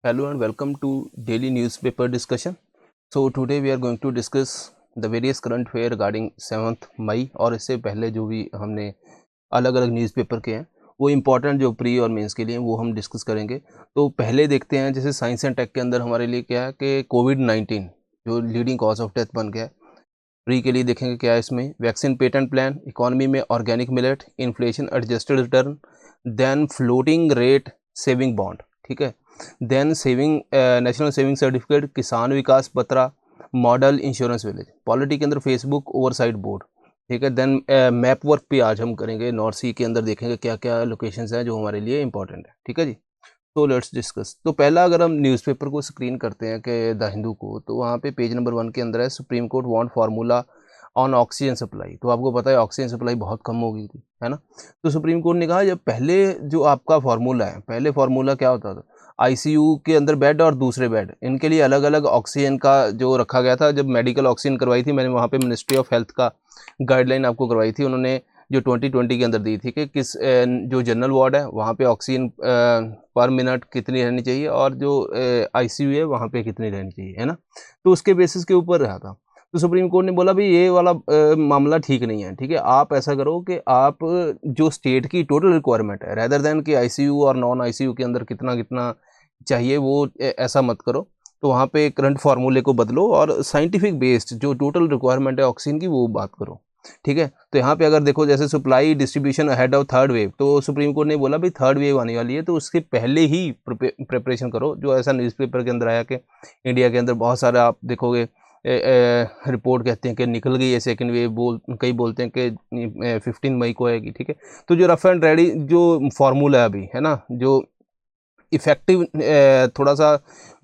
Hello and welcome to daily newspaper discussion. So today we are going to discuss the various current affair regarding 7th मई और इससे पहले जो भी हमने अलग अलग न्यूज़पेपर के हैं वो इम्पोर्टेंट जो प्री और मेंस के लिए वो हम डिस्कस करेंगे। तो पहले देखते हैं जैसे साइंस एंड टेक के अंदर हमारे लिए क्या है कि कोविड-19 जो लीडिंग कॉज ऑफ डेथ बन गया है। प्री के लिए देखेंगे क्या है इसमें, वैक्सीन पेटेंट प्लान, इकोनॉमी में organic millet, inflation adjusted return, then floating rate saving bond, ठीक है, then saving national saving certificate, Kisan Vikas पत्रा, मॉडल इंश्योरेंस विलेज, पॉलिटी के अंदर फेसबुक ओवरसाइट बोर्ड, ठीक है, देन मैप वर्क पे आज हम करेंगे, नॉर्थ सी के अंदर देखेंगे क्या क्या लोकेशंस हैं जो हमारे लिए इंपॉर्टेंट है, ठीक है जी। तो लेट्स डिस्कस। तो पहला अगर हम न्यूज़पेपर को स्क्रीन करते हैं कि द हिंदू को, तो वहाँ पे पेज नंबर 1 के अंदर है supreme court want formula on oxygen supply. तो आपको पता है ऑक्सीजन सप्लाई बहुत कम हो गई थी, है ना। तो सुप्रीम कोर्ट ने कहा जब पहले जो आपका फार्मूला है, पहले फार्मूला क्या होता था, आईसीयू के अंदर बेड और दूसरे बेड, इनके लिए अलग अलग ऑक्सीजन का जो रखा गया था। जब मेडिकल ऑक्सीजन करवाई थी मैंने, वहाँ पे मिनिस्ट्री ऑफ हेल्थ का गाइडलाइन आपको करवाई थी, उन्होंने जो 2020 के अंदर दी थी कि किस जो जनरल वार्ड है वहाँ पे ऑक्सीजन पर मिनट कितनी रहनी चाहिए और जो आईसीयू है वहाँ पे कितनी रहनी चाहिए, है ना। तो उसके बेसिस के ऊपर रहा था। तो सुप्रीम कोर्ट ने बोला भाई ये वाला मामला ठीक नहीं है, ठीक है, आप ऐसा करो कि आप जो स्टेट की टोटल रिक्वायरमेंट है, रेदर देन कि आईसीयू और नॉन आईसीयू के अंदर कितना कितना चाहिए, वो ऐसा मत करो। तो वहाँ पे करंट फार्मूले को बदलो और साइंटिफिक बेस्ड जो टोटल रिक्वायरमेंट है ऑक्सीजन की वो बात करो, ठीक है। तो यहाँ पे अगर देखो जैसे supply distribution ahead of third wave, तो सुप्रीम कोर्ट ने बोला भाई थर्ड वेव आने वाली है तो उसके पहले ही प्रिपरेशन करो। जो ऐसा न्यूज़पेपर के अंदर आया कि इंडिया के अंदर बहुत सारा आप देखोगे रिपोर्ट कहते हैं कि निकल गई है सेकेंड वेव, कई बोलते हैं कि 15 मई को आएगी, ठीक है। तो जो रफ एंड रेडी जो फार्मूला है अभी, है ना, जो इफ़ेक्टिव थोड़ा सा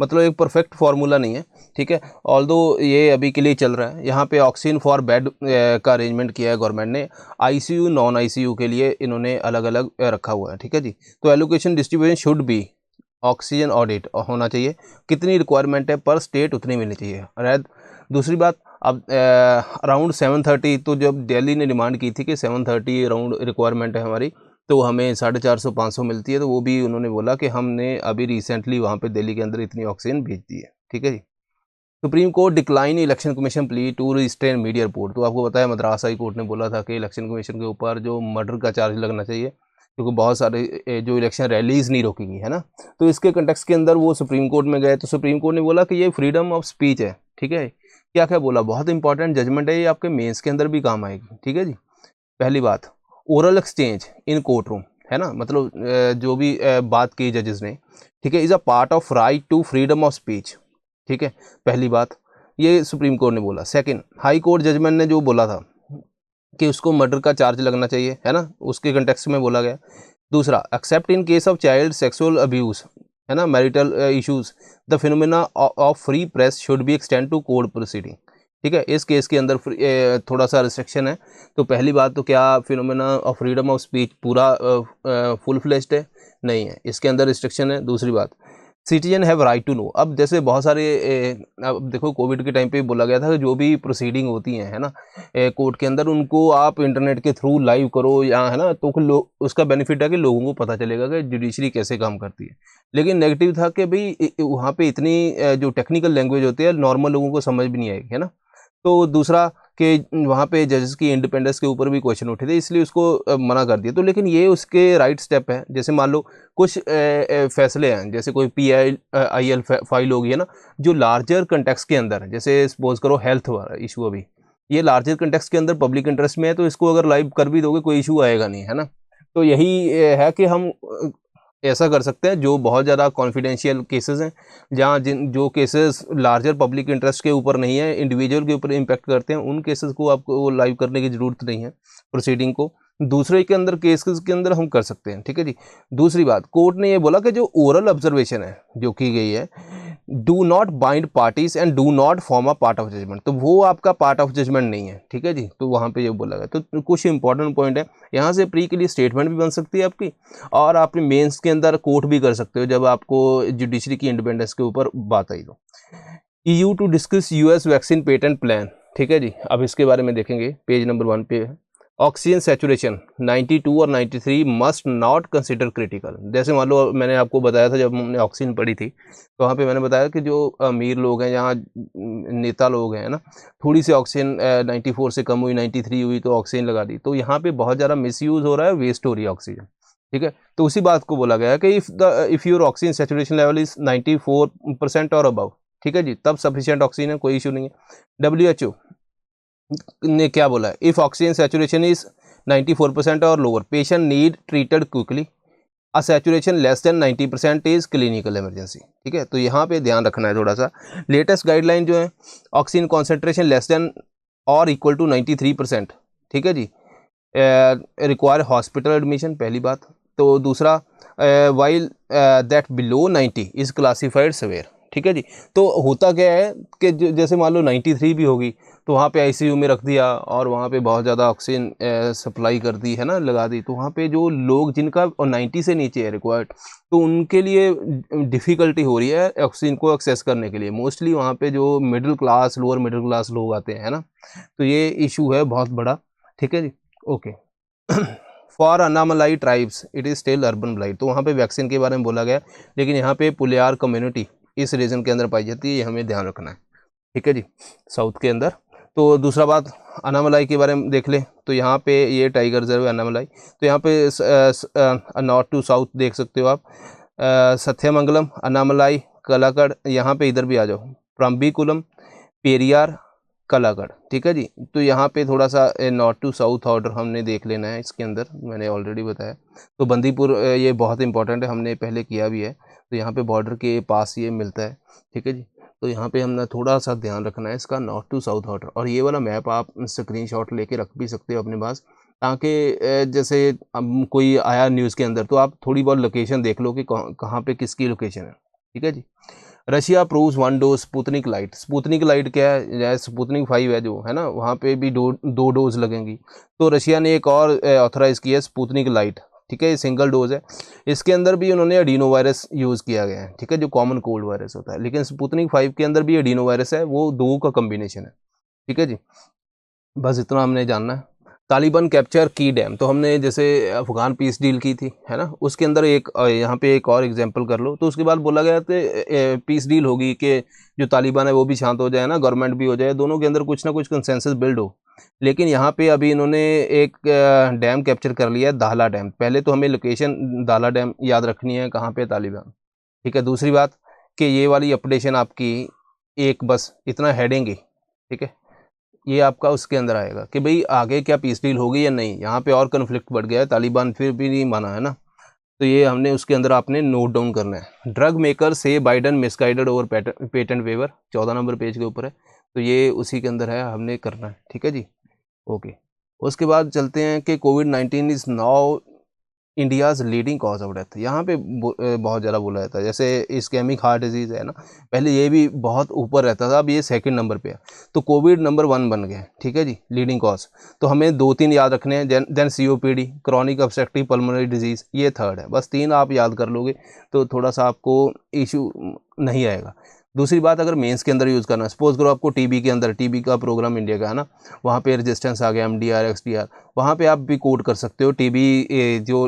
मतलब एक परफेक्ट फार्मूला नहीं है, ठीक है। ऑल्दो ये अभी के लिए चल रहा है। यहाँ पे ऑक्सीजन फॉर बेड का अरेंजमेंट किया है गवर्नमेंट ने, आईसीयू नॉन आईसीयू के लिए इन्होंने अलग अलग रखा हुआ है, ठीक है जी। तो allocation distribution should be oxygen audit होना चाहिए, कितनी रिक्वायरमेंट है पर स्टेट उतनी मिलनी चाहिए। और दूसरी बात, अब अराउंड 730, तो जब दिल्ली ने डिमांड की थी कि 730 अराउंड रिक्वायरमेंट है हमारी, तो हमें 450-500 मिलती है, तो वो भी उन्होंने बोला कि हमने अभी रिसेंटली वहाँ पे दिल्ली के अंदर इतनी ऑक्सीजन भेज दी है, ठीक है जी। Supreme court decline election commission plea to restrain media report. तो आपको पता है मद्रास हाई कोर्ट ने बोला था कि इलेक्शन कमीशन के ऊपर जो मर्डर का चार्ज लगना चाहिए, क्योंकि बहुत सारे जो इलेक्शन रैलीज नहीं रोकेगी, है ना। तो इसके कंटेक्स्ट के अंदर वो सुप्रीम कोर्ट में गए, तो सुप्रीम कोर्ट ने बोला कि ये फ्रीडम ऑफ स्पीच है, ठीक है। क्या क्या बोला, बहुत इंपॉर्टेंट जजमेंट है ये, आपके मेंस के अंदर भी काम आएगी, ठीक है जी। पहली बात, oral exchange in court room, है ना, मतलब जो भी बात की जजेस ने, ठीक है, is a part of right to freedom of speech, ठीक है। पहली बात ये सुप्रीम कोर्ट ने बोला। सेकंड, हाई कोर्ट जजमेंट ने जो बोला था कि उसको मर्डर का चार्ज लगना चाहिए, है ना, उसके कंटेक्स्ट में बोला गया। दूसरा, except in case of child sexual abuse, है ना, marital issues, the phenomena of free press should be extend to court proceeding, ठीक है। इस केस के अंदर थोड़ा सा रिस्ट्रिक्शन है। तो पहली बात, तो क्या phenomena of freedom of speech पूरा फुल फ्लेश्ड है? नहीं है, इसके अंदर रिस्ट्रिक्शन है। दूसरी बात, citizen have right to know. अब जैसे बहुत सारे अब देखो कोविड के टाइम पे बोला गया था कि जो भी प्रोसीडिंग होती हैं, है ना, कोर्ट के अंदर, उनको आप इंटरनेट के थ्रू लाइव करो या, है ना, तो उसका बेनिफिट है कि लोगों को पता चलेगा कि जुडिशरी कैसे काम करती है। लेकिन नेगेटिव था कि भाई वहाँ पे इतनी जो टेक्निकल लैंग्वेज होती है नॉर्मल लोगों को समझ भी नहीं आएगी, है ना। तो दूसरा कि वहाँ पे जजेस की इंडिपेंडेंस के ऊपर भी क्वेश्चन उठे थे, इसलिए उसको मना कर दिया। तो लेकिन ये उसके राइट स्टेप है। जैसे मान लो कुछ फैसले हैं, जैसे कोई PIL फाइल होगी, है ना, जो लार्जर कंटेक्स्ट के अंदर है, जैसे सपोज करो हेल्थ वाला इशू, अभी ये लार्जर कंटेक्स्ट के अंदर पब्लिक इंटरेस्ट में है, तो इसको अगर लाइव कर भी दोगे कोई इशू आएगा नहीं, है ना। तो यही है कि हम ऐसा कर सकते हैं, जो बहुत ज़्यादा कॉन्फिडेंशियल केसेस हैं, जहाँ जो केसेस लार्जर पब्लिक इंटरेस्ट के ऊपर नहीं है, इंडिविजुअल के ऊपर इम्पैक्ट करते हैं, उन केसेस को आपको लाइव करने की ज़रूरत नहीं है प्रोसीडिंग को। दूसरे के अंदर केसेस के अंदर हम कर सकते हैं, ठीक है जी। दूसरी बात, कोर्ट ने ये बोला कि जो ओरल ऑब्जर्वेशन है जो की गई है, do not bind parties and do not form a part of judgment, तो वो आपका पार्ट ऑफ जजमेंट नहीं है, ठीक है जी। तो वहाँ पे ये बोला गया। तो कुछ इंपॉर्टेंट पॉइंट है यहाँ से, प्री के लिए स्टेटमेंट भी बन सकती है आपकी, और आप मेंस के अंदर कोर्ट भी कर सकते हो जब आपको जुडिशरी की इंडिपेंडेंस के ऊपर बात आई। तो EU to discuss US vaccine patent plan, ठीक है जी। अब इसके बारे में देखेंगे, पेज नंबर 1 पे है। ऑक्सीजन सैचुरेशन 92 और 93 मस्ट नॉट कंसिडर क्रिटिकल। जैसे मान लो मैंने आपको बताया था जब हमने ऑक्सीजन पढ़ी थी, तो वहाँ पे मैंने बताया कि जो अमीर लोग हैं, यहाँ नेता लोग हैं ना, थोड़ी सी ऑक्सीजन 94 से कम हुई, 93 हुई तो ऑक्सीजन लगा दी, तो यहाँ पे बहुत ज़्यादा मिसयूज़ हो रहा है, वेस्ट हो रही है ऑक्सीजन। ठीक है, तो उसी बात को बोला गया है कि if your oxygen saturation level is 94% और अबव, ठीक है जी, तब सफिशिएंट ऑक्सीजन है, कोई इशू नहीं है। WHO ने क्या बोला है, इफ ऑक्सीजन सैचुरेशन इज 94% और lower, patient need treated quickly, a saturation less than 90% is clinical emergency. ठीक है, तो यहाँ पे ध्यान रखना है थोड़ा सा। लेटेस्ट गाइडलाइन जो है, ऑक्सीजन कॉन्सेंट्रेशन लेस देन और इक्वल टू 93%, ठीक है जी, रिक्वायर हॉस्पिटल एडमिशन, पहली बात। तो दूसरा, while that below 90 is classified severe. ठीक है जी, तो होता क्या है कि जैसे मान लो 93 भी होगी तो वहाँ पे ICU में रख दिया और वहाँ पे बहुत ज़्यादा ऑक्सीजन सप्लाई कर दी है ना, लगा दी, तो वहाँ पे जो लोग जिनका 90 से नीचे है रिक्वायर्ड, तो उनके लिए डिफ़िकल्टी हो रही है ऑक्सीजन को एक्सेस करने के लिए। मोस्टली वहाँ पे जो middle class, lower middle class लोग आते हैं ना, तो ये इशू है बहुत बड़ा। ठीक है जी, okay. For Anamalai tribes it is still urban blight, तो वहाँ पे वैक्सीन के बारे में बोला गया, लेकिन यहाँ पे पुलियार कम्युनिटी इस रीजन के अंदर पाई जाती है, ये हमें ध्यान रखना है। ठीक है जी, साउथ के अंदर। तो दूसरा बात, अनामलाई के बारे में देख लें, तो यहाँ पे ये टाइगर रिजर्व है अनामलाई, तो यहाँ पे नॉर्थ टू साउथ देख सकते हो आप, सत्यमंगलम, अनामलाई, कलाकड़, यहाँ पे इधर भी आ जाओ, प्राम्बीकुलम, पेरियार, कलाकड़। ठीक है जी, तो यहाँ पे थोड़ा सा नॉर्थ टू साउथ ऑर्डर हमने देख लेना है इसके अंदर, मैंने ऑलरेडी बताया। तो बंदीपुर ये बहुत इंपॉर्टेंट है, हमने पहले किया भी है, तो यहाँ पे बॉर्डर के पास ये मिलता है। ठीक है जी, तो यहाँ पे हमने थोड़ा सा ध्यान रखना है इसका, नॉर्थ टू साउथ ऑर्डर। और ये वाला मैप आप स्क्रीनशॉट लेके रख भी सकते हो अपने पास, ताकि जैसे कोई आया न्यूज़ के अंदर तो आप थोड़ी बहुत लोकेशन देख लो कि कहाँ पे किसकी लोकेशन है। ठीक है जी, Russia approves 1 dose Sputnik light. Sputnik light क्या है, जैसे स्पुतनिक 5 है जो है ना, वहाँ पे भी दो डोज लगेंगी, तो रशिया ने एक और ऑथराइज़ किया है स्पुतनिक लाइट। ठीक है, ये सिंगल डोज है, इसके अंदर भी उन्होंने एडिनो वायरस यूज़ किया गया है। ठीक है, जो कॉमन कोल्ड वायरस होता है, लेकिन स्पुतनिक 5 के अंदर भी एडिनो वायरस है, वो दो का कम्बिनेशन है। ठीक है जी, बस इतना हमने जानना है। तालिबान कैप्चर की डैम, तो हमने जैसे अफ़गान पीस डील की थी है ना, उसके अंदर एक यहाँ पे एक और एग्जांपल कर लो, तो उसके बाद बोला गया कि पीस डील होगी कि जो तालिबान है वो भी शांत हो जाए ना, गवर्नमेंट भी हो जाए, दोनों के अंदर कुछ ना कुछ कंसेंसस बिल्ड हो। लेकिन यहाँ पे अभी इन्होंने एक डैम कैप्चर कर लिया है, दाला डैम। पहले तो हमें लोकेशन दाला डैम याद रखनी है, कहाँ पे तालिबान। ठीक है, दूसरी बात कि ये वाली अपडेशन आपकी एक बस इतना हेडिंग ही, ठीक है, ये आपका उसके अंदर आएगा कि भाई आगे क्या पीस डील होगी या नहीं। यहाँ पे और कन्फ्लिक्ट बढ़ गया है, तालिबान फिर भी नहीं माना है ना, तो ये हमने उसके अंदर आपने नोट डाउन करना है। ड्रग मेकर से Biden misguided over patent waiver, 14 number page के ऊपर है, तो ये उसी के अंदर है, हमने करना है। ठीक है जी, ओके। उसके बाद चलते हैं कि कोविड-19 is now India's leading cause of death. यहाँ पे बहुत ज़्यादा बोला जाता है, जैसे इस्केमिक हार्ट डिजीज़ है ना, पहले ये भी बहुत ऊपर रहता था, अब ये सेकंड नंबर पे है, तो कोविड नंबर 1 बन गया। ठीक है जी, लीडिंग कॉज, तो हमें 2-3 याद रखने हैं, then COPD, chronic obstructive pulmonary disease, ये थर्ड है। बस 3 आप याद कर लोगे तो थोड़ा सा आपको इशू नहीं आएगा। दूसरी बात, अगर मेंस के अंदर यूज़ करना है, सपोज करो आपको टीबी के अंदर, टीबी का प्रोग्राम इंडिया का है ना, वहाँ पे रेजिस्टेंस आ गया, MDR XDR, वहाँ पे आप भी कोड कर सकते हो टीबी जो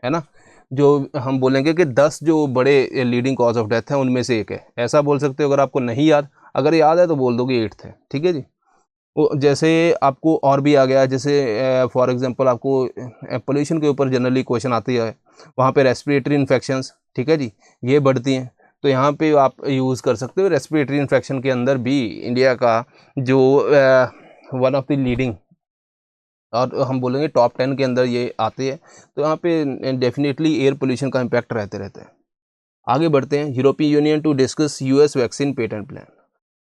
है ना, जो हम बोलेंगे कि 10 जो बड़े लीडिंग कॉज ऑफ डेथ हैं उनमें से एक है, ऐसा बोल सकते हो। अगर आपको नहीं याद, अगर याद है तो बोल दो कि 8th है। ठीक है जी, वो जैसे आपको और भी आ गया, जैसे फॉर एग्जांपल आपको पोल्यूशन के ऊपर जनरली क्वेश्चन आती है, वहाँ पे रेस्पिरेटरी इन्फेक्शंस, ठीक है जी, ये बढ़ती हैं, तो यहाँ पे आप यूज़ कर सकते हो। रेस्पिरेटरी इन्फेक्शन के अंदर भी इंडिया का जो वन ऑफ द लीडिंग, और हम बोलेंगे टॉप 10 के अंदर ये आते हैं, तो यहाँ पे डेफिनेटली एयर पोल्यूशन का इम्पैक्ट रहते रहता है। आगे बढ़ते हैं, European Union to discuss US vaccine patent plan.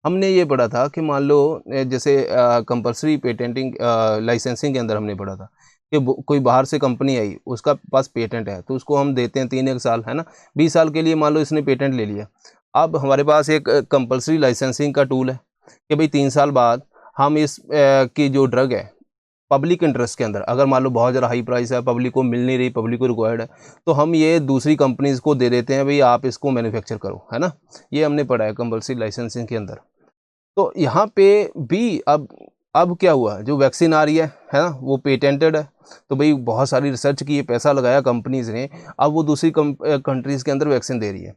हमने ये पढ़ा था कि मान लो जैसे कंपलसरी पेटेंटिंग लाइसेंसिंग के अंदर हमने पढ़ा था कि कोई बाहर से कंपनी आई, उसका पास पेटेंट है, तो उसको हम देते हैं 3 साल, है ना, 20 साल के लिए मान लो इसने पेटेंट ले लिया। अब हमारे पास एक कंपलसरी लाइसेंसिंग का टूल है कि भाई 3 साल बाद हम इस की जो ड्रग है पब्लिक इंटरेस्ट के अंदर, अगर मान लो बहुत ज़्यादा हाई प्राइस है, पब्लिक को मिल नहीं रही, पब्लिक को रिक्वायर्ड है, तो हम ये दूसरी कंपनीज़ को दे देते हैं, भाई आप इसको मैन्युफैक्चर करो, है ना, ये हमने पढ़ा है कंपल्सरी लाइसेंसिंग के अंदर। तो यहाँ पे भी अब अब क्या हुआ, जो वैक्सीन आ रही है ना, वो पेटेंटेड है, तो भाई बहुत सारी रिसर्च की, पैसा लगाया कंपनीज़ ने, अब वो दूसरी कंट्रीज़ के अंदर वैक्सीन दे रही है।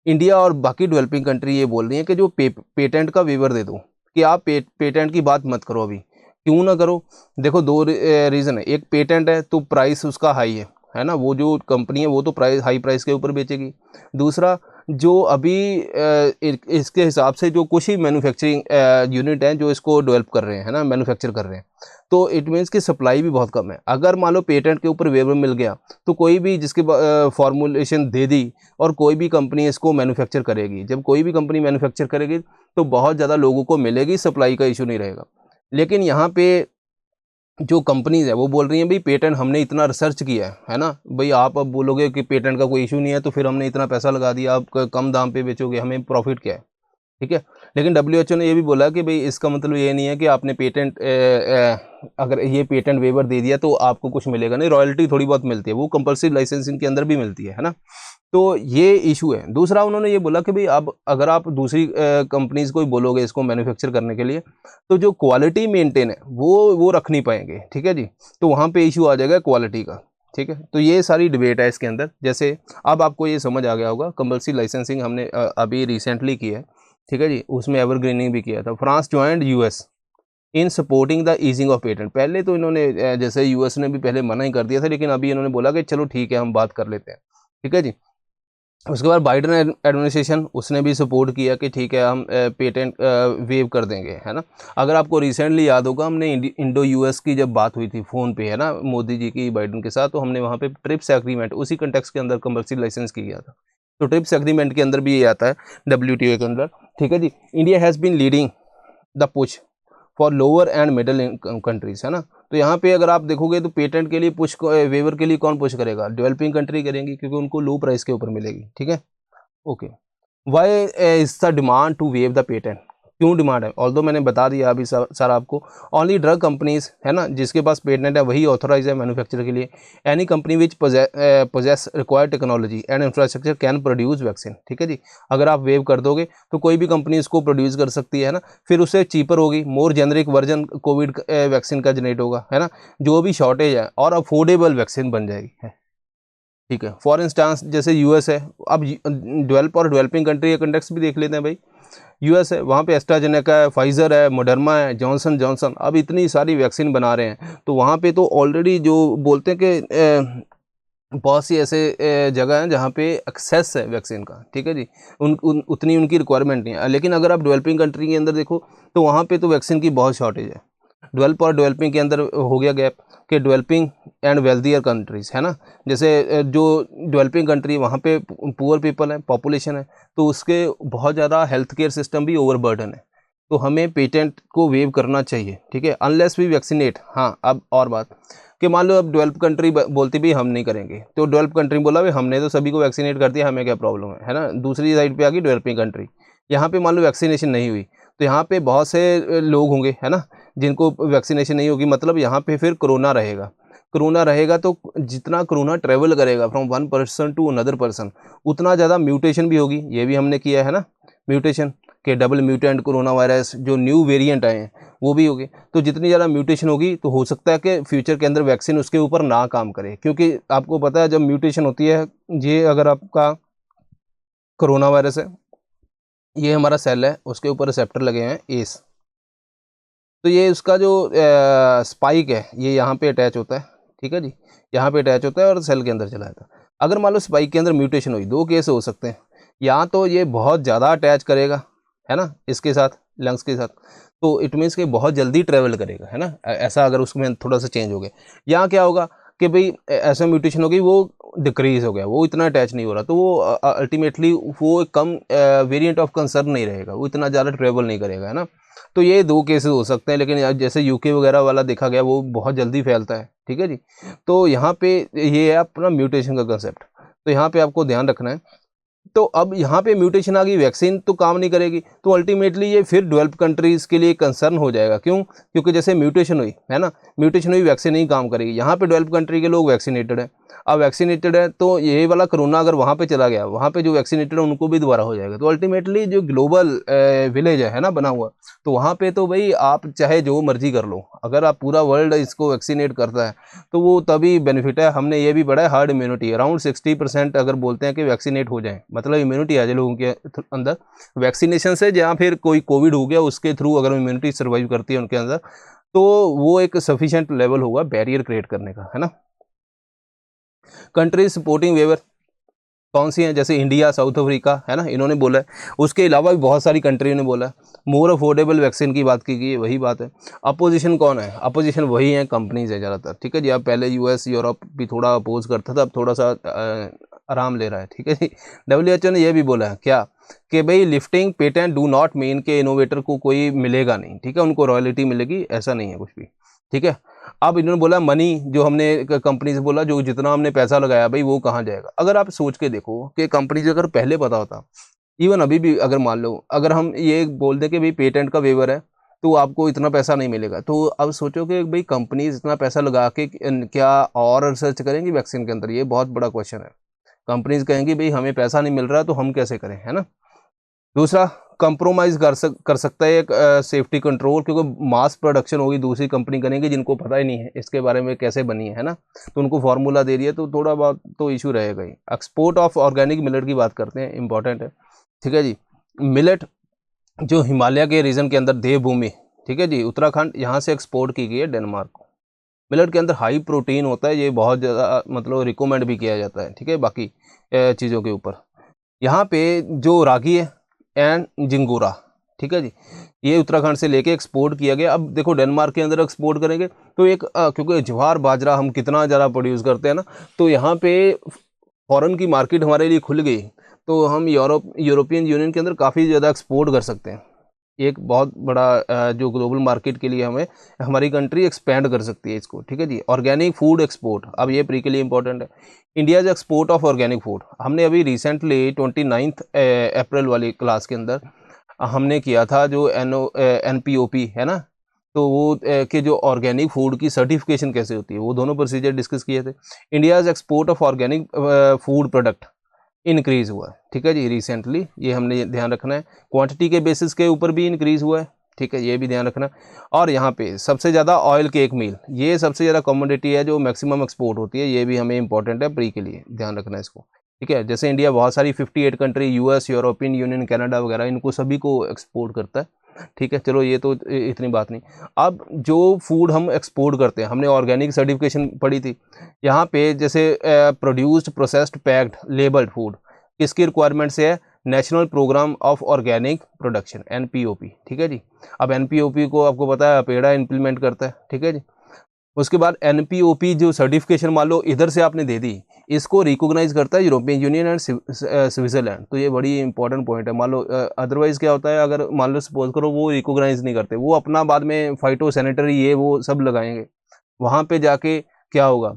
इंडिया और बाकी डेवलपिंग कंट्री ये बोल रही हैं कि जो पेटेंट का वेवर दे दो, कि आप पेटेंट की बात मत करो अभी। क्यों ना करो? देखो दो रीज़न है। एक, पेटेंट है तो प्राइस उसका हाई है ना, वो जो कंपनी है वो तो हाई प्राइस के ऊपर बेचेगी। दूसरा, जो अभी इसके हिसाब से जो कुछ ही मैन्युफैक्चरिंग यूनिट हैं जो इसको डेवलप कर रहे हैं, है ना, मैन्युफैक्चर कर रहे हैं, तो इट मीन्स कि सप्लाई भी बहुत कम है। अगर मान लो पेटेंट के ऊपर वेवर मिल गया तो कोई भी जिसके फॉर्मुलेशन दे दी और कोई भी कंपनी इसको मैन्युफैक्चर करेगी। जब कोई भी कंपनी मैन्युफैक्चर करेगी तो बहुत ज़्यादा लोगों को मिलेगी, सप्लाई का इशू नहीं रहेगा। लेकिन यहाँ पे जो कंपनीज है वो बोल रही हैं भाई पेटेंट हमने इतना रिसर्च किया है ना, भाई आप अब बोलोगे कि पेटेंट का कोई इशू नहीं है तो फिर हमने इतना पैसा लगा दिया, आप कम दाम पे बेचोगे, हमें प्रॉफिट क्या है? ठीक है। लेकिन WHO ने ये भी बोला कि भाई इसका मतलब ये नहीं है कि आपने पेटेंट अगर ये पेटेंट वेवर दे दिया तो आपको कुछ मिलेगा नहीं, रॉयल्टी थोड़ी बहुत मिलती है, वो कंपल्सरी लाइसेंसिंग के अंदर भी मिलती है ना। तो ये इशू है। दूसरा, उन्होंने ये बोला कि भाई अब अगर आप दूसरी कंपनीज को ही बोलोगे इसको मैन्युफैक्चर करने के लिए तो जो क्वालिटी मेंटेन है वो रख नहीं पाएंगे। ठीक है जी, तो वहाँ पे इशू आ जाएगा क्वालिटी का। ठीक है, तो ये सारी डिबेट है इसके अंदर। जैसे अब आपको ये समझ आ गया होगा, कंपल्सरी लाइसेंसिंग हमने अभी रिसेंटली की है। ठीक है जी, उसमें एवरग्रीनिंग भी किया था। France joined US in supporting the easing of patent. पहले तो इन्होंने जैसे US ने भी पहले मना ही कर दिया था, लेकिन अभी इन्होंने बोला कि चलो ठीक है हम बात कर लेते हैं। ठीक है जी। उसके बाद बाइडन एडमिनिस्ट्रेशन उसने भी सपोर्ट किया कि ठीक है हम पेटेंट वेव कर देंगे, है ना। अगर आपको रिसेंटली याद होगा, हमने इंडो US की जब बात हुई थी फ़ोन पे, है ना, मोदी जी की बाइडन के साथ, तो हमने वहाँ पे ट्रिप्स एग्रीमेंट उसी कंटेक्स्ट के अंदर कंपल्सरी लाइसेंस किया था। तो ट्रिप्स एग्रीमेंट के अंदर भी ये आता है WTO के अंदर। ठीक है जी। India has been leading the push for lower and middle income countries, है ना। तो यहाँ पे अगर आप देखोगे तो पेटेंट के लिए पुश, वेवर के लिए कौन पुश करेगा? डेवलपिंग कंट्री करेंगी, क्योंकि उनको लो प्राइस के ऊपर मिलेगी। ठीक है, okay. Why is the demand to waive the patent? क्यों डिमांड है? ऑल्दो मैंने बता दिया अभी सारा आपको। ओनली ड्रग कंपनीज, है ना, जिसके पास पेटेंट है वही ऑथोराइज है मैन्युफैक्चर के लिए। Any company which possess required technology and infrastructure can produce vaccine. ठीक है जी, अगर आप वेव कर दोगे तो कोई भी कंपनी इसको प्रोड्यूस कर सकती है ना, फिर उससे चीपर होगी, मोर जेनरिक वर्जन कोविड वैक्सीन का जनरेट होगा, है ना, जो भी शॉर्टेज है, और अफोर्डेबल वैक्सीन बन जाएगी, है। ठीक है, फॉर इंस्टांस जैसे US है। अब डेवलप और डेवलपिंग कंट्री का कंटेक्स्ट भी देख लेते हैं भाई। US है, वहाँ पे एस्ट्राजेनेका है, फाइज़र है, मोडर्मा है, जॉनसन जॉनसन, अब इतनी सारी वैक्सीन बना रहे हैं। तो वहाँ पे तो ऑलरेडी जो बोलते हैं कि बहुत सी ऐसे जगह हैं जहाँ पे एक्सेस है वैक्सीन का। ठीक है जी, उतनी उनकी रिक्वायरमेंट नहीं है। लेकिन अगर आप डेवलपिंग कंट्री के अंदर देखो तो वहाँ पे तो वैक्सीन की बहुत शॉर्टेज है। डेवलप और डेवलपिंग के अंदर हो गया गैप कि डेवलपिंग एंड वेल्थियर कंट्रीज़, है ना। जैसे जो डेवलपिंग कंट्री वहाँ पे पुअर पीपल है, पॉपुलेशन है, तो उसके बहुत ज़्यादा हेल्थ केयर सिस्टम भी ओवरबर्डन है। तो हमें पेटेंट को वेव करना चाहिए। ठीक है, अनलेस वी वैक्सीनेट। हाँ, अब और बात कि मान लो अब डेवलप कंट्री बोलती भी हम नहीं करेंगे, तो डेवलप कंट्री बोला भाई हमने तो सभी को वैक्सीनेट कर दिया, हमें क्या प्रॉब्लम है ना। दूसरी साइड पे आ गई डेवलपिंग कंट्री, यहाँ पे मान लो वैक्सीनेशन नहीं हुई तो यहाँ पे बहुत से लोग होंगे, है ना, जिनको वैक्सीनेशन नहीं होगी। मतलब यहाँ पे फिर कोरोना रहेगा। कोरोना रहेगा तो जितना कोरोना ट्रेवल करेगा from one person to another person, उतना ज़्यादा म्यूटेशन भी होगी। ये भी हमने किया है ना, म्यूटेशन के डबल म्यूटेंट कोरोना वायरस, जो न्यू वेरिएंट आए हैं वो भी होगी। तो जितनी ज़्यादा म्यूटेशन होगी तो हो सकता है कि फ्यूचर के अंदर वैक्सीन उसके ऊपर ना काम करे, क्योंकि आपको पता है जब म्यूटेशन होती है, ये अगर आपका कोरोना वायरस है, ये हमारा सेल है, उसके ऊपर रिसेप्टर लगे हैं एस, तो ये उसका जो स्पाइक है ये यहाँ पे अटैच होता है। ठीक है जी, यहाँ पे अटैच होता है और सेल के अंदर चला जाता है। अगर मान लो स्पाइक के अंदर म्यूटेशन हुई, दो केस हो सकते हैं, या तो ये बहुत ज़्यादा अटैच करेगा, है ना, इसके साथ, लंग्स के साथ, तो इट मीन्स कि बहुत जल्दी ट्रेवल करेगा, है ना, ऐसा अगर उसमें थोड़ा सा चेंज हो गया। या क्या होगा कि भाई ऐसा म्यूटेशन हो गई, वो डिक्रीज हो गया, वो इतना अटैच नहीं हो रहा, तो वो अल्टीमेटली वो कम वेरिएंट ऑफ कंसर्न नहीं रहेगा, वो इतना ज़्यादा ट्रेवल नहीं करेगा, है ना। तो ये दो केसेस हो सकते हैं। लेकिन जैसे UK वगैरह वाला देखा गया, वो बहुत जल्दी फैलता है। ठीक है जी, तो यहाँ पे ये है अपना म्यूटेशन का कंसेप्ट, तो यहाँ पे आपको ध्यान रखना है। तो अब यहाँ पे म्यूटेशन आ गई, वैक्सीन तो काम नहीं करेगी, तो अल्टीमेटली ये फिर डेवलप कंट्रीज़ के लिए कंसर्न हो जाएगा। क्यों? क्योंकि जैसे म्यूटेशन हुई, है ना, म्यूटेशन हुई, वैक्सीन नहीं काम करेगी। यहाँ पे डेवलप कंट्री के लोग वैक्सीनेटेड हैं, अब वैक्सीनेटेड है तो ये वाला कोरोना अगर वहाँ पे चला गया, वहाँ पे जो वैक्सीनेटेड है उनको भी दोबारा हो जाएगा। तो अल्टीमेटली जो ग्लोबल विलेज है ना बना हुआ, तो वहाँ पे तो भाई आप चाहे जो मर्जी कर लो, अगर आप पूरा वर्ल्ड इसको वैक्सीनेट करता है तो वो तभी बेनिफिट है। हमने ये भी पढ़ा है हार्ड इम्यूनिटी अराउंड 60% अगर बोलते हैं कि वैक्सीनेट हो जाए, मतलब इम्यूनिटी आ जाए लोगों के अंदर वैक्सीनेशन से, या फिर कोई कोविड हो गया उसके थ्रू अगर इम्यूनिटी सर्वाइव करती है उनके अंदर, तो वो एक सफिशिएंट लेवल होगा बैरियर क्रिएट करने का, है ना। कंट्री सपोर्टिंग वेवर कौन सी हैं, जैसे इंडिया, साउथ अफ्रीका, है ना, इन्होंने बोला है। उसके अलावा भी बहुत सारी कंट्रियों ने बोला है। मोर अफोर्डेबल वैक्सीन की बात की गई है, वही बात है। अपोजिशन कौन है, अपोजिशन वही है, कंपनीज है ज़्यादातर, ठीक है जी। अब पहले यूएस यूरोप भी थोड़ा अपोज करता था, अब थोड़ा सा आराम ले रहा है, ठीक है जी। WHO ने यह भी बोला है क्या, कि भाई lifting patent do not mean के इनोवेटर को कोई मिलेगा नहीं, ठीक है, उनको रॉयल्टी मिलेगी, ऐसा नहीं है कुछ भी, ठीक है। अब इन्होंने बोला मनी, जो हमने कंपनी से बोला, जो जितना हमने पैसा लगाया भाई वो कहाँ जाएगा। अगर आप सोच के देखो कि कंपनी से अगर पहले पता होता, इवन अभी भी अगर मान लो अगर हम ये बोल दें कि भाई पेटेंट का वेवर है तो आपको इतना पैसा नहीं मिलेगा, तो अब सोचो कि भाई कंपनीज इतना पैसा लगा के क्या और रिसर्च करेंगी वैक्सीन के अंदर, ये बहुत बड़ा क्वेश्चन है। कंपनीज कहेंगी भाई हमें पैसा नहीं मिल रहा तो हम कैसे करें, है ना। दूसरा, कंप्रोमाइज़ कर सकता है एक सेफ्टी कंट्रोल, क्योंकि मास प्रोडक्शन होगी, दूसरी कंपनी करेंगी जिनको पता ही नहीं है इसके बारे में कैसे बनी है ना, तो उनको फार्मूला दे रही है, तो थोड़ा बहुत तो इशू रहेगा ही। एक्सपोर्ट ऑफ ऑर्गेनिक मिलेट की बात करते हैं, इंपॉर्टेंट है, ठीक है जी। मिलेट जो हिमालय के रीजन के अंदर देवभूमि, ठीक है जी, उत्तराखंड, यहाँ से एक्सपोर्ट की गई है डेनमार्क को। मिलेट के अंदर हाई प्रोटीन होता है, ये बहुत ज़्यादा मतलब रिकमेंड भी किया जाता है, ठीक है, बाकी चीज़ों के ऊपर। यहाँ पे जो रागी है एंड जिंगोरा, ठीक है जी, ये उत्तराखंड से लेके एक्सपोर्ट किया गया। अब देखो डेनमार्क के अंदर एक्सपोर्ट करेंगे तो एक क्योंकि ज्वार बाजरा हम कितना ज़्यादा प्रोड्यूस करते हैं ना, तो यहाँ पे फॉरेन की मार्केट हमारे लिए खुल गई, तो हम यूरोपियन यूनियन के अंदर काफ़ी ज़्यादा एक्सपोर्ट कर सकते हैं। एक बहुत बड़ा जो ग्लोबल मार्केट के लिए हमें हमारी कंट्री एक्सपेंड कर सकती है इसको, ठीक है जी। ऑर्गेनिक फूड एक्सपोर्ट, अब ये प्री के लिए इंपॉर्टेंट है। India's export of organic food, हमने अभी रिसेंटली 29 अप्रैल वाली क्लास के अंदर हमने किया था जो NPOP है ना, तो वो कि जो ऑर्गेनिक फूड की सर्टिफिकेशन कैसे होती है, वो दोनों प्रोसीजर डिस्कस किए थे। India's export of organic food product increase हुआ है, ठीक है जी, रिसेंटली, ये हमने ध्यान रखना है। क्वांटिटी के बेसिस के ऊपर भी इंक्रीज हुआ है, ठीक है, ये भी ध्यान रखना। और यहाँ पे सबसे ज़्यादा ऑयल केक मील, ये सबसे ज़्यादा कमोडिटी है जो मैक्सिमम एक्सपोर्ट होती है, ये भी हमें इंपॉर्टेंट है प्री के लिए, ध्यान रखना है इसको, ठीक है। जैसे इंडिया बहुत सारी 58 country, US, European union, Canada वगैरह, इनको सभी को एक्सपोर्ट करता है, ठीक है। चलो ये तो इतनी बात नहीं। अब जो फूड हम एक्सपोर्ट करते हैं, हमने ऑर्गेनिक सर्टिफिकेशन पढ़ी थी, यहाँ पे जैसे produced, processed, packed, labelled food किसकी रिक्वायरमेंट से है, national programme of organic production, NPOP, ठीक है जी। अब NPOP को आपको पता है अपेड़ा इम्प्लीमेंट करता है, ठीक है जी। उसके बाद NPOP जो सर्टिफिकेशन मान लो इधर से आपने दे दी, इसको रिकॉग्नाइज करता है यूरोपियन यूनियन एंड स्विट्जरलैंड, तो ये बड़ी इंपॉर्टेंट पॉइंट है। मान लो अदरवाइज क्या होता है, अगर मान लो सपोज करो वो रिकॉग्नाइज नहीं करते, वो अपना बाद में फाइटो सैनिटरी ये वो सब लगाएंगे, वहाँ पे जाके क्या होगा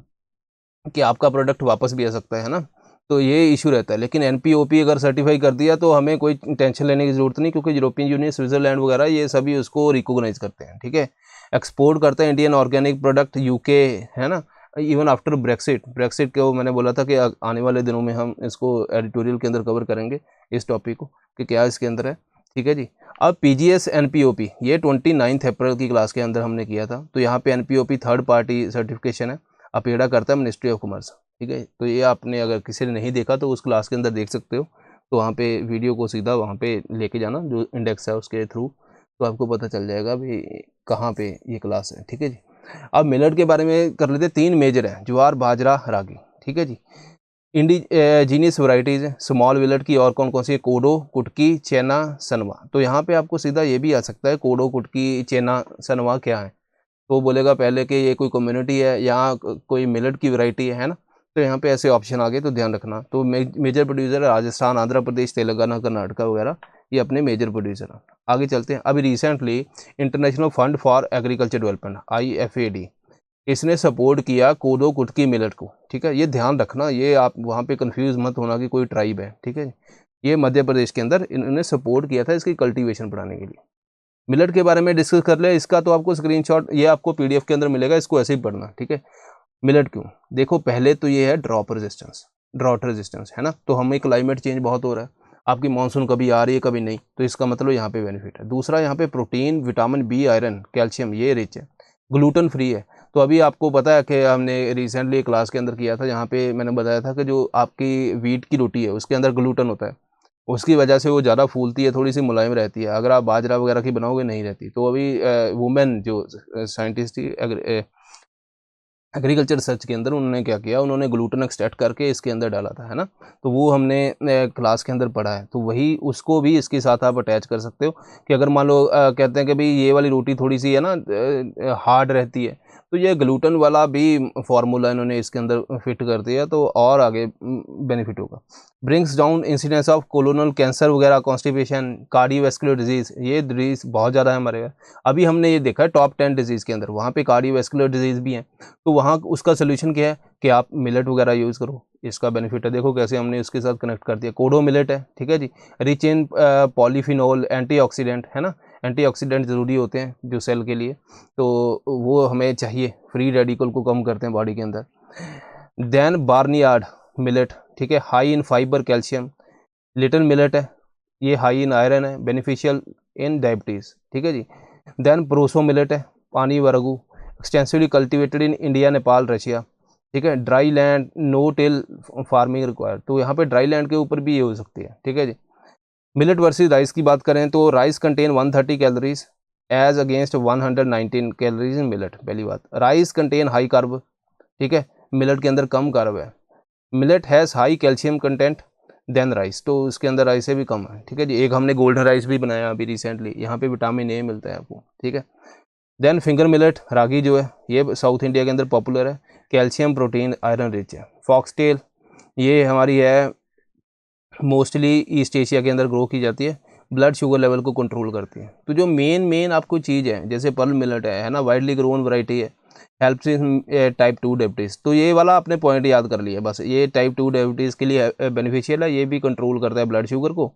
कि आपका प्रोडक्ट वापस भी आ सकता है ना, तो ये इशू रहता है। लेकिन NPOP अगर सर्टिफाई कर दिया तो हमें कोई टेंशन लेने की ज़रूरत नहीं, क्योंकि यूरोपियन यूनियन, स्विट्जरलैंड वगैरह ये सभी उसको रिकॉग्नाइज करते हैं, ठीक है। एक्सपोर्ट करते हैं इंडियन ऑर्गेनिक प्रोडक्ट UK, है ना, इवन आफ्टर ब्रेक्सिट के, वो मैंने बोला था कि आने वाले दिनों में हम इसको एडिटोरियल के अंदर कवर करेंगे इस टॉपिक को कि क्या इसके अंदर है, ठीक है जी। अब PGS NPOP ये 29 अप्रैल की क्लास के अंदर हमने किया था, तो यहाँ पे NPOP थर्ड पार्टी सर्टिफिकेशन है, अपेड़ा करता है मिनिस्ट्री ऑफ कॉमर्स, ठीक है। तो ये आपने अगर किसी ने नहीं देखा तो उस क्लास के अंदर देख सकते हो, तो वहाँ पे वीडियो को सीधा वहाँ पे लेके जाना जो इंडेक्स है उसके थ्रू, तो आपको पता चल जाएगा भाई कहाँ पे ये क्लास है, ठीक है जी। अब मिलेट के बारे में कर लेते, 3 मेजर हैं, ज्वार, बाजरा, रागी, ठीक है जी। इंडिजीनियस वैरायटीज़ है स्मॉल मिलेट की, और कौन कौन सी है, कोडो, कुटकी, चेना, सनवा। तो यहाँ पे आपको सीधा ये भी आ सकता है, कोडो, कुटकी, चेना, सनवा क्या है, तो बोलेगा पहले कि ये कोई कम्युनिटी है या कोई मिलेट की वैरायटी है ना, तो यहाँ पे ऐसे ऑप्शन आ गए, तो ध्यान रखना। तो मेजर प्रोड्यूसर है राजस्थान, आंध्र प्रदेश, तेलंगाना, कर्नाटका वगैरह, ये अपने मेजर प्रोड्यूसर हैं। आगे चलते हैं। अभी recently international fund for agriculture development IFAD, इसने सपोर्ट किया कोदो कुटकी मिलेट को, ठीक है, ये ध्यान रखना, ये आप वहाँ पे कंफ्यूज मत होना कि कोई ट्राइब है, ठीक है। ये मध्य प्रदेश के अंदर इन्होंने सपोर्ट किया था इसकी कल्टीवेशन बढ़ाने के लिए। मिलेट के बारे में डिस्कस कर ले, इसका तो आपको स्क्रीनशॉट ये आपको PDF के अंदर मिलेगा, इसको ऐसे ही पढ़ना, ठीक है। मिलेट क्यों? देखो पहले तो ये है ड्रॉट रेजिस्टेंस है ना, तो हमें क्लाइमेट चेंज बहुत हो रहा है, आपकी मानसून कभी आ रही है कभी नहीं, तो इसका मतलब यहाँ पे बेनिफिट है। दूसरा यहाँ पे protein, vitamin B, iron, calcium ये रिच है, ग्लूटेन फ्री है। तो अभी आपको पता है कि हमने रिसेंटली क्लास के अंदर किया था, जहाँ पे मैंने बताया था कि जो आपकी वीट की रोटी है उसके अंदर ग्लूटेन होता है, उसकी वजह से वो ज़्यादा फूलती है, थोड़ी सी मुलायम रहती है। अगर आप बाजरा वगैरह की बनाओगे नहीं रहती। तो अभी वुमेन जो साइंटिस्ट थी एग्रीकल्चर रिसर्च के अंदर, उन्होंने क्या किया, उन्होंने ग्लूटेन एक्सट्रैक्ट करके इसके अंदर डाला था, है ना। तो वो हमने क्लास के अंदर पढ़ा है, तो वही उसको भी इसके साथ आप अटैच कर सकते हो कि अगर मान लो कहते हैं कि भाई ये वाली रोटी थोड़ी सी है ना हार्ड रहती है, तो ये ग्लूटेन वाला भी फार्मूला इन्होंने इसके अंदर फिट कर दिया, तो और आगे बेनिफिट होगा। Brings down incidence of colonel cancer वगैरह, कॉन्स्टिपेशन, कार्डियोवैस्कुलर डिजीज़, ये डिजीज़ बहुत ज़्यादा है हमारे। अभी हमने ये देखा है टॉप 10 डिजीज़ के अंदर, वहाँ पे कार्डियोवैस्कुलर डिजीज़ भी हैं, तो वहाँ उसका सोल्यूशन क्या है कि आप मिलेट वगैरह यूज़ करो, इसका बेनिफिट है। देखो कैसे हमने उसके साथ कनेक्ट कर दिया। कोडो मिलेट है, ठीक है जी, रिच इन पॉलीफिनोल, एंटीऑक्सीडेंट है ना, एंटीऑक्सीडेंट ज़रूरी होते हैं जो सेल के लिए, तो वो हमें चाहिए, फ्री रेडिकल को कम करते हैं बॉडी के अंदर। देन बार्नियार्ड मिलेट, ठीक है, high in fibre, calcium. Little millet है, ये हाई इन आयरन है, बेनिफिशियल इन डायबिटीज़, ठीक है जी। देन प्रोसो मिलेट है, पानी वरगू, extensively cultivated in India, Nepal, Russia, ठीक है। Dry land, no till farming required, तो यहाँ पे ड्राई लैंड के ऊपर भी ये हो सकती है, ठीक है जी। मिलेट वर्सेस राइस की बात करें तो rice contain 130 calories as against 119 calories in millet. पहली बात, राइस कंटेन हाई कार्ब, ठीक है, मिलेट के अंदर कम कार्ब है। Millet has high calcium content than rice, तो उसके अंदर राइस से भी कम है, ठीक है जी। एक हमने गोल्डन राइस भी बनाया अभी रिसेंटली, यहाँ पे विटामिन ए मिलता है आपको, ठीक है। देन फिंगर मिलेट, रागी जो है ये साउथ इंडिया के अंदर पॉपुलर है, कैल्शियम, प्रोटीन, आयरन रिच है। फॉक्सटेल, ये हमारी है मोस्टली ईस्ट एशिया के अंदर ग्रो की जाती है, ब्लड शुगर लेवल को कंट्रोल करती है। तो जो मेन आपको चीज़ है, जैसे पर्ल मिलेट है ना, वाइडली ग्रोन वैरायटी है, हेल्प्स इन टाइप 2 डायबिटीज़, तो ये वाला आपने पॉइंट याद कर लिया बस, ये टाइप 2 डायबिटीज़ के लिए बेनिफिशियल है, ये भी कंट्रोल करता है ब्लड शुगर को,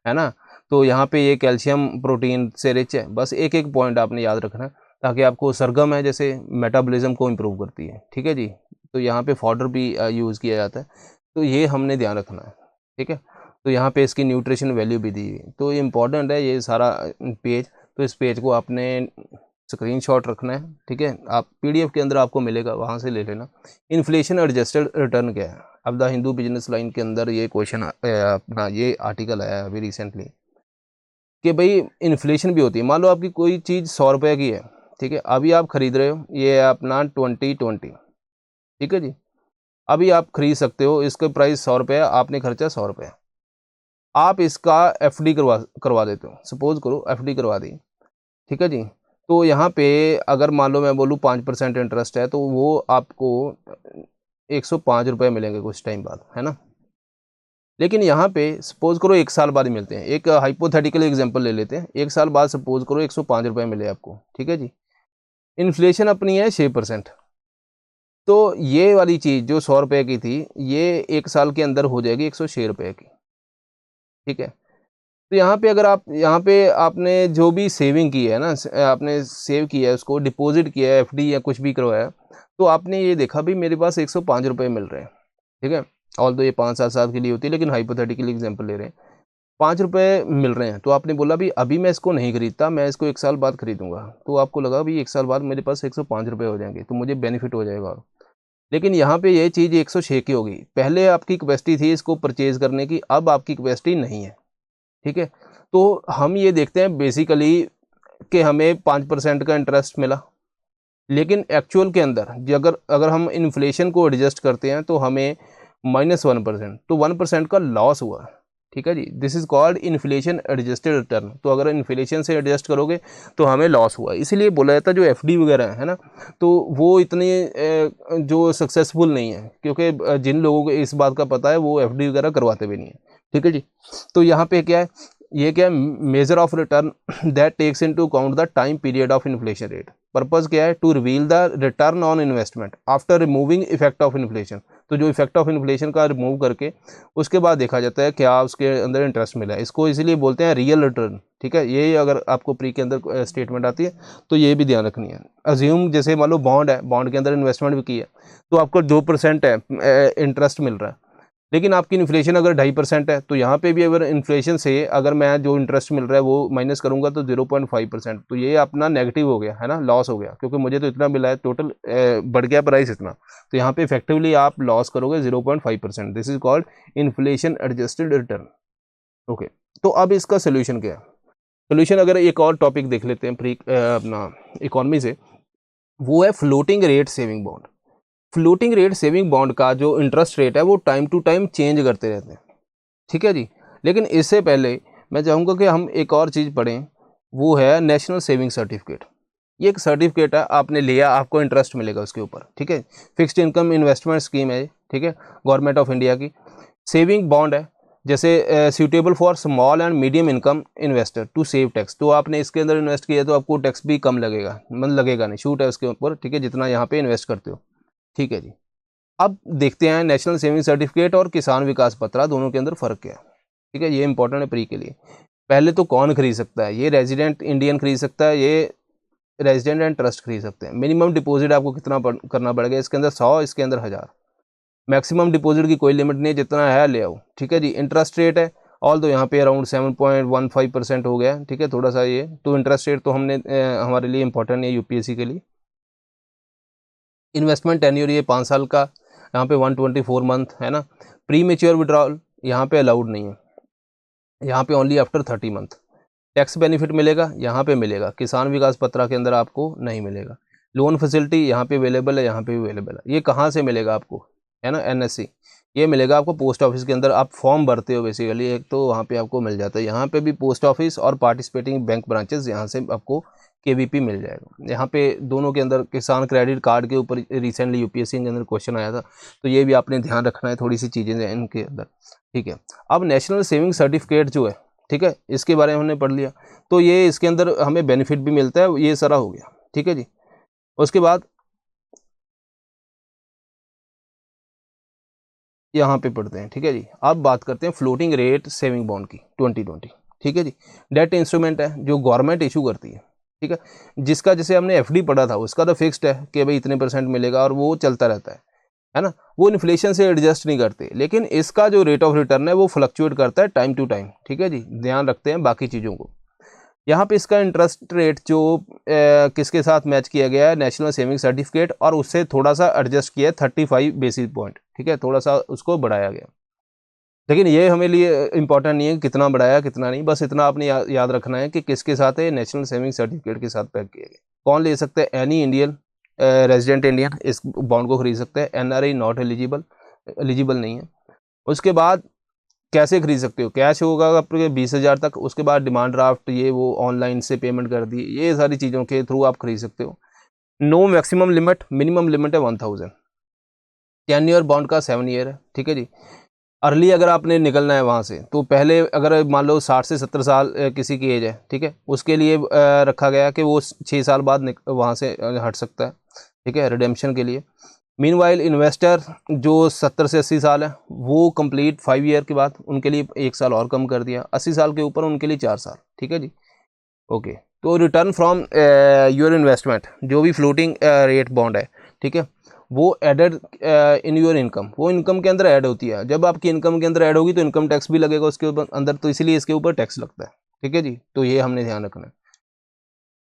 है ना। तो यहाँ पे ये कैल्शियम प्रोटीन से रिच है, बस एक एक पॉइंट आपने याद रखना है, ताकि आपको सरगम है जैसे मेटाबॉलिज्म को इम्प्रूव करती है, ठीक है जी। तो यहाँ पे फॉडर भी यूज़ किया जाता है, तो ये हमने ध्यान रखना है, ठीक है। तो यहाँ पे इसकी न्यूट्रिशन वैल्यू भी दी है, तो ये इंपॉर्टेंट है ये सारा पेज। तो इस पेज को आपने स्क्रीनशॉट रखना है, ठीक है, आप पीडीएफ के अंदर आपको मिलेगा, वहाँ से ले लेना। इन्फ्लेशन एडजस्टेड रिटर्न क्या है? अब द हिंदू बिजनेस लाइन के अंदर ये क्वेश्चन अपना ये आर्टिकल आया अभी रिसेंटली कि भाई इन्फ्लेशन भी होती है। मान लो आपकी कोई चीज़ 100 रुपये की है, ठीक है, अभी आप खरीद रहे हो, ये है अपना 2020, ठीक है जी। अभी आप खरीद सकते हो, इसका प्राइस 100 रुपये है, आपने खर्चा 100 रुपये, आप इसका एफडी करवा देते हो, सपोज करो एफडी करवा दी, ठीक है जी। तो यहाँ पे अगर मान लो मैं बोलूँ 5% इंटरेस्ट है, तो वो आपको 105 रुपये मिलेंगे कुछ टाइम बाद, है ना। लेकिन यहाँ पे सपोज करो 1 साल बाद ही मिलते हैं, एक हाइपोथेटिकल एग्जांपल ले लेते हैं, 1 साल बाद सपोज करो 105 रुपये मिले आपको, ठीक है जी। इन्फ्लेशन अपनी है 6%, तो ये वाली चीज़ जो 100 रुपये की थी, ये 1 साल के अंदर हो जाएगी 106 रुपये की, ठीक है। तो यहाँ पे अगर आप यहाँ पे आपने जो भी सेविंग की है ना, आपने सेव किया है, उसको डिपॉजिट किया है, एफडी या कुछ भी करवाया, तो आपने ये देखा भी मेरे पास 105 रुपये मिल रहे हैं, ठीक है। ऑल तो ये 5-7 साल के लिए होती है, लेकिन हाइपोथेटिकली एग्जांपल ले रहे हैं, 5 रुपये मिल रहे हैं, तो आपने बोला भी अभी मैं इसको नहीं खरीदता, मैं इसको 1 साल बाद खरीदूंगा, तो आपको लगा भी 1 साल बाद मेरे पास 105 रुपये हो जाएंगे, तो मुझे बेनिफिट हो जाएगा। और लेकिन यहाँ पे ये चीज़ 106 की होगी, पहले आपकी कैपेसिटी थी इसको परचेज करने की, अब आपकी कैपेसिटी नहीं है, ठीक है। तो हम ये देखते हैं बेसिकली कि हमें 5% का इंटरेस्ट मिला, लेकिन एक्चुअल के अंदर अगर हम इन्फ्लेशन को एडजस्ट करते हैं तो हमें -1%, तो 1% का लॉस हुआ, ठीक है जी। This is called inflation adjusted return. तो अगर इन्फ्लेशन से एडजस्ट करोगे तो हमें लॉस हुआ, इसीलिए बोला जाता है जो एफडी वगैरह है ना, तो वो इतनी जो सक्सेसफुल नहीं है, क्योंकि जिन लोगों को इस बात का पता है वो एफडी वगैरह करवाते भी नहीं है, ठीक है जी। तो यहाँ पे क्या है, ये क्या है, measure of return that takes into account the time period of inflation rate. Purpose क्या है, to reveal the return on investment after removing effect of inflation. तो जो इफेक्ट ऑफ इन्फ्लेशन का रिमूव करके उसके बाद देखा जाता है क्या उसके अंदर इंटरेस्ट मिला है। इसको इसीलिए बोलते हैं रियल रिटर्न, ठीक है। ये अगर आपको प्री के अंदर स्टेटमेंट आती है तो ये भी ध्यान रखनी है। अज्यूम जैसे मान लो बॉन्ड है, बॉन्ड के अंदर इन्वेस्टमेंट भी की है, तो आपको 2% है इंटरेस्ट मिल रहा है, लेकिन आपकी इन्फ्लेशन अगर 2.5% है, तो यहाँ पे भी अगर इन्फ्लेशन से अगर मैं जो इंटरेस्ट मिल रहा है वो माइनस करूँगा तो 0.5%, तो ये अपना नेगेटिव हो गया है ना, लॉस हो गया, क्योंकि मुझे तो इतना मिला है, टोटल बढ़ गया प्राइस इतना, तो यहाँ पे इफेक्टिवली आप लॉस करोगे 0.5%। This is called inflation adjusted return. Okay, तो अब इसका सोल्यूशन क्या है? सोल्यूशन अगर एक और टॉपिक देख लेते हैं प्री अपना इकोनॉमी से, वो है floating rate saving bond. Floating rate saving bond का जो इंटरेस्ट रेट है वो टाइम टू टाइम चेंज करते रहते हैं, ठीक है जी। लेकिन इससे पहले मैं चाहूँगा कि हम एक और चीज़ पढ़ें, वो है नेशनल सेविंग सर्टिफिकेट। ये एक सर्टिफिकेट है, आपने लिया, आपको इंटरेस्ट मिलेगा उसके ऊपर, ठीक है। फिक्स्ड इनकम इन्वेस्टमेंट स्कीम है, ठीक है, गवर्नमेंट ऑफ इंडिया की। सेविंग बॉन्ड है, जैसे suitable for small and medium income investor to save tax, तो आपने इसके अंदर इन्वेस्ट किया तो आपको टैक्स भी कम लगेगा, मतलब लगेगा नहीं, छूट है उसके ऊपर, ठीक है, जितना यहाँ पे इन्वेस्ट करते हो, ठीक है जी। अब देखते हैं नेशनल सेविंग सर्टिफिकेट और किसान विकास पत्र दोनों के अंदर फ़र्क क्या है, ठीक है। ये इंपॉर्टेंट है प्री के लिए। पहले तो कौन खरीद सकता है? ये रेजिडेंट इंडियन खरीद सकता है, ये रेजिडेंट एंड ट्रस्ट खरीद सकते हैं। मिनिमम डिपॉजिट आपको कितना करना पड़ेगा? इसके अंदर 100, इसके अंदर 1000। मैक्सिमम डिपॉजिट की कोई लिमिट नहीं है, जितना है ले आओ, ठीक है जी। इंटरेस्ट रेट है ऑल तो यहाँ पे अराउंड 7.15% हो गया, ठीक है, थोड़ा सा ये तो इंटरेस्ट रेट तो हमने हमारे लिए इंपॉर्टेंट है यूपीएससी के लिए। इन्वेस्टमेंट टेन्योर ये 5 साल का, यहाँ पे 124 मंथ है ना। प्री मेच्योर विड्रॉल यहाँ पे अलाउड नहीं है, यहाँ पे only after 30 month. Tax benefit मिलेगा, यहाँ पे मिलेगा, किसान विकास पत्र के अंदर आपको नहीं मिलेगा। लोन फैसिलिटी यहाँ पे अवेलेबल है, यहाँ पे भी अवेलेबल है। ये कहाँ से मिलेगा आपको? है ना, एनएससी, ये मिलेगा आपको पोस्ट ऑफिस के अंदर। आप फॉर्म भरते हो बेसिकली एक, तो वहाँ पे आपको मिल जाता है। यहाँ पे भी पोस्ट ऑफिस और पार्टिसिपेटिंग बैंक ब्रांचेस, यहाँ से आपको केवीपी मिल जाएगा। यहाँ पे दोनों के अंदर किसान क्रेडिट कार्ड के ऊपर रिसेंटली यूपीएससी के अंदर क्वेश्चन आया था, तो ये भी आपने ध्यान रखना है, थोड़ी सी चीज़ें हैं इनके अंदर, ठीक है। अब नेशनल सेविंग सर्टिफिकेट जो है, ठीक है, इसके बारे में हमने पढ़ लिया, तो ये इसके अंदर हमें बेनिफिट भी मिलता है, ये सारा हो गया, ठीक है जी। उसके बाद यहाँ पे पढ़ते हैं, ठीक है जी। अब बात करते हैं फ्लोटिंग रेट सेविंग बॉन्ड की 2020, ठीक है जी। डेट इंस्ट्रूमेंट है जो गवर्नमेंट इशू करती है, ठीक है, जिसका जैसे हमने एफडी पढ़ा था उसका तो फिक्स्ड है कि भाई इतने % मिलेगा और वो चलता रहता है ना, वो इन्फ्लेशन से एडजस्ट नहीं करते। लेकिन इसका जो रेट ऑफ रिटर्न है वो फ्लक्चुएट करता है टाइम टू टाइम, ठीक है जी, ध्यान रखते हैं बाकी चीज़ों को। यहाँ पे इसका इंटरेस्ट रेट जो किसके साथ मैच किया गया है? नेशनल सेविंग सर्टिफिकेट, और उससे थोड़ा सा एडजस्ट किया है 35 बेसिस पॉइंट, ठीक है, थोड़ा सा उसको बढ़ाया गया। लेकिन ये हमें लिए इंपॉर्टेंट नहीं है कितना बढ़ाया कितना नहीं, बस इतना आपने याद रखना है कि किसके साथ है, नेशनल सेविंग सर्टिफिकेट के साथ पैक किया गया। कौन ले सकते हैं? एनी इंडियन रेजिडेंट इंडियन इस बॉन्ड को खरीद सकते हैं। एनआरआई नॉट एलिजिबल नहीं है। उसके बाद कैसे खरीद सकते हो? कैश होगा आपके 20,000 तक, उसके बाद डिमांड ड्राफ्ट ये वो ऑनलाइन से पेमेंट कर दी, ये सारी चीज़ों के थ्रू आप खरीद सकते हो। No maximum limit, minimum limit है 1000। 10 ईयर बॉन्ड का 7 ईयर है, ठीक है जी। अर्ली अगर आपने निकलना है वहाँ से, तो पहले अगर मान लो 60 से 70 साल किसी की एज है, ठीक है, उसके लिए रखा गया कि वो 6 साल बाद वहाँ से हट सकता है, ठीक है, रिडेम्पशन के लिए। मीनवाइल इन्वेस्टर जो 70 से 80 साल है, वो कंप्लीट 5 ईयर के बाद उनके लिए 1 साल और कम कर दिया। 80 साल के ऊपर उनके लिए 4 साल, ठीक है जी। ओके, तो रिटर्न फ्रॉम योर इन्वेस्टमेंट, जो भी फ्लोटिंग रेट बॉन्ड है, ठीक है, वो एडेड इन योर इनकम, वो इनकम के अंदर ऐड होती है। जब आपकी इनकम के अंदर ऐड होगी तो इनकम टैक्स भी लगेगा उसके ऊपर अंदर, तो इसलिए इसके ऊपर टैक्स लगता है, ठीक है जी। तो ये हमने ध्यान रखना है,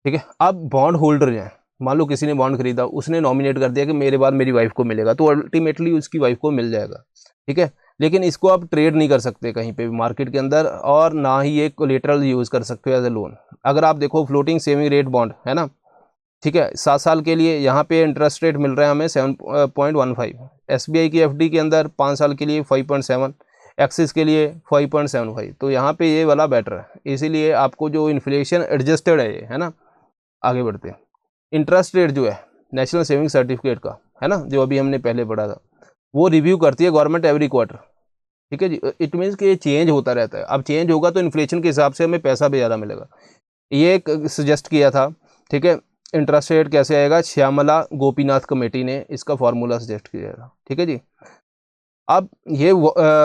ठीक है। अब बॉन्ड होल्डर हैं, मान लो किसी ने बॉन्ड खरीदा, उसने नॉमिनेट कर दिया कि मेरे बाद मेरी वाइफ को मिलेगा, तो अल्टीमेटली उसकी वाइफ को मिल जाएगा, ठीक है। लेकिन इसको आप ट्रेड नहीं कर सकते कहीं पे भी मार्केट के अंदर, और ना ही ये कोलेटरल यूज़ कर सकते हो एज ए लोन। अगर आप देखो फ्लोटिंग सेविंग रेट बॉन्ड है ना, ठीक है, 7 साल के लिए यहाँ पे इंटरेस्ट रेट मिल रहा है हमें 7.15। एसबीआई की एफडी के अंदर 5 साल के लिए 5.7, एक्सिस के लिए 5.75। तो यहाँ पे ये वाला बेटर है, इसीलिए आपको जो इन्फ्लेशन एडजस्टेड है ये, है ना। आगे बढ़ते हैं। इंटरेस्ट रेट जो है नेशनल सेविंग सर्टिफिकेट का, है ना, जो अभी हमने पहले पढ़ा था, वो रिव्यू करती है गवर्नमेंट एवरी क्वार्टर, ठीक है जी। इट मीन्स कि ये चेंज होता रहता है। अब चेंज होगा तो इन्फ्लेशन के हिसाब से हमें पैसा भी ज़्यादा मिलेगा। ये सजेस्ट किया था, ठीक है। इंटरेस्ट रेट कैसे आएगा? श्यामला गोपीनाथ कमेटी ने इसका फार्मूला सजेस्ट किया था, ठीक है जी। अब ये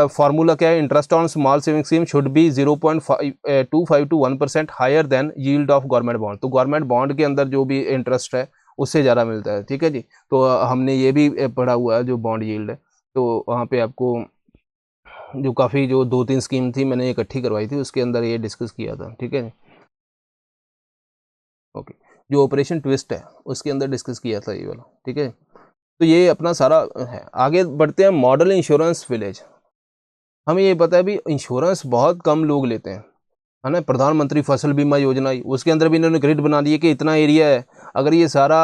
फार्मूला क्या है, interest on small saving scheme should be 0.25 to 1% higher than yield of government bond. तो गवर्नमेंट बॉन्ड के अंदर जो भी इंटरेस्ट है उससे ज़्यादा मिलता है, ठीक है जी। तो हमने ये भी पढ़ा हुआ है जो बॉन्ड यील्ड है, तो वहाँ पे आपको जो काफ़ी जो 2-3 स्कीम थी मैंने इकट्ठी करवाई थी, उसके अंदर ये डिस्कस किया था, ठीक है। ओके, जो ऑपरेशन ट्विस्ट है उसके अंदर डिस्कस किया था ये वाला, ठीक है। तो ये अपना सारा है। आगे बढ़ते हैं, मॉडल इंश्योरेंस विलेज। हमें ये पता है भी इंश्योरेंस बहुत कम लोग लेते हैं, है ना। प्रधानमंत्री फसल बीमा योजना आई, उसके अंदर भी इन्होंने ग्रिड बना दिए कि इतना एरिया है, अगर ये सारा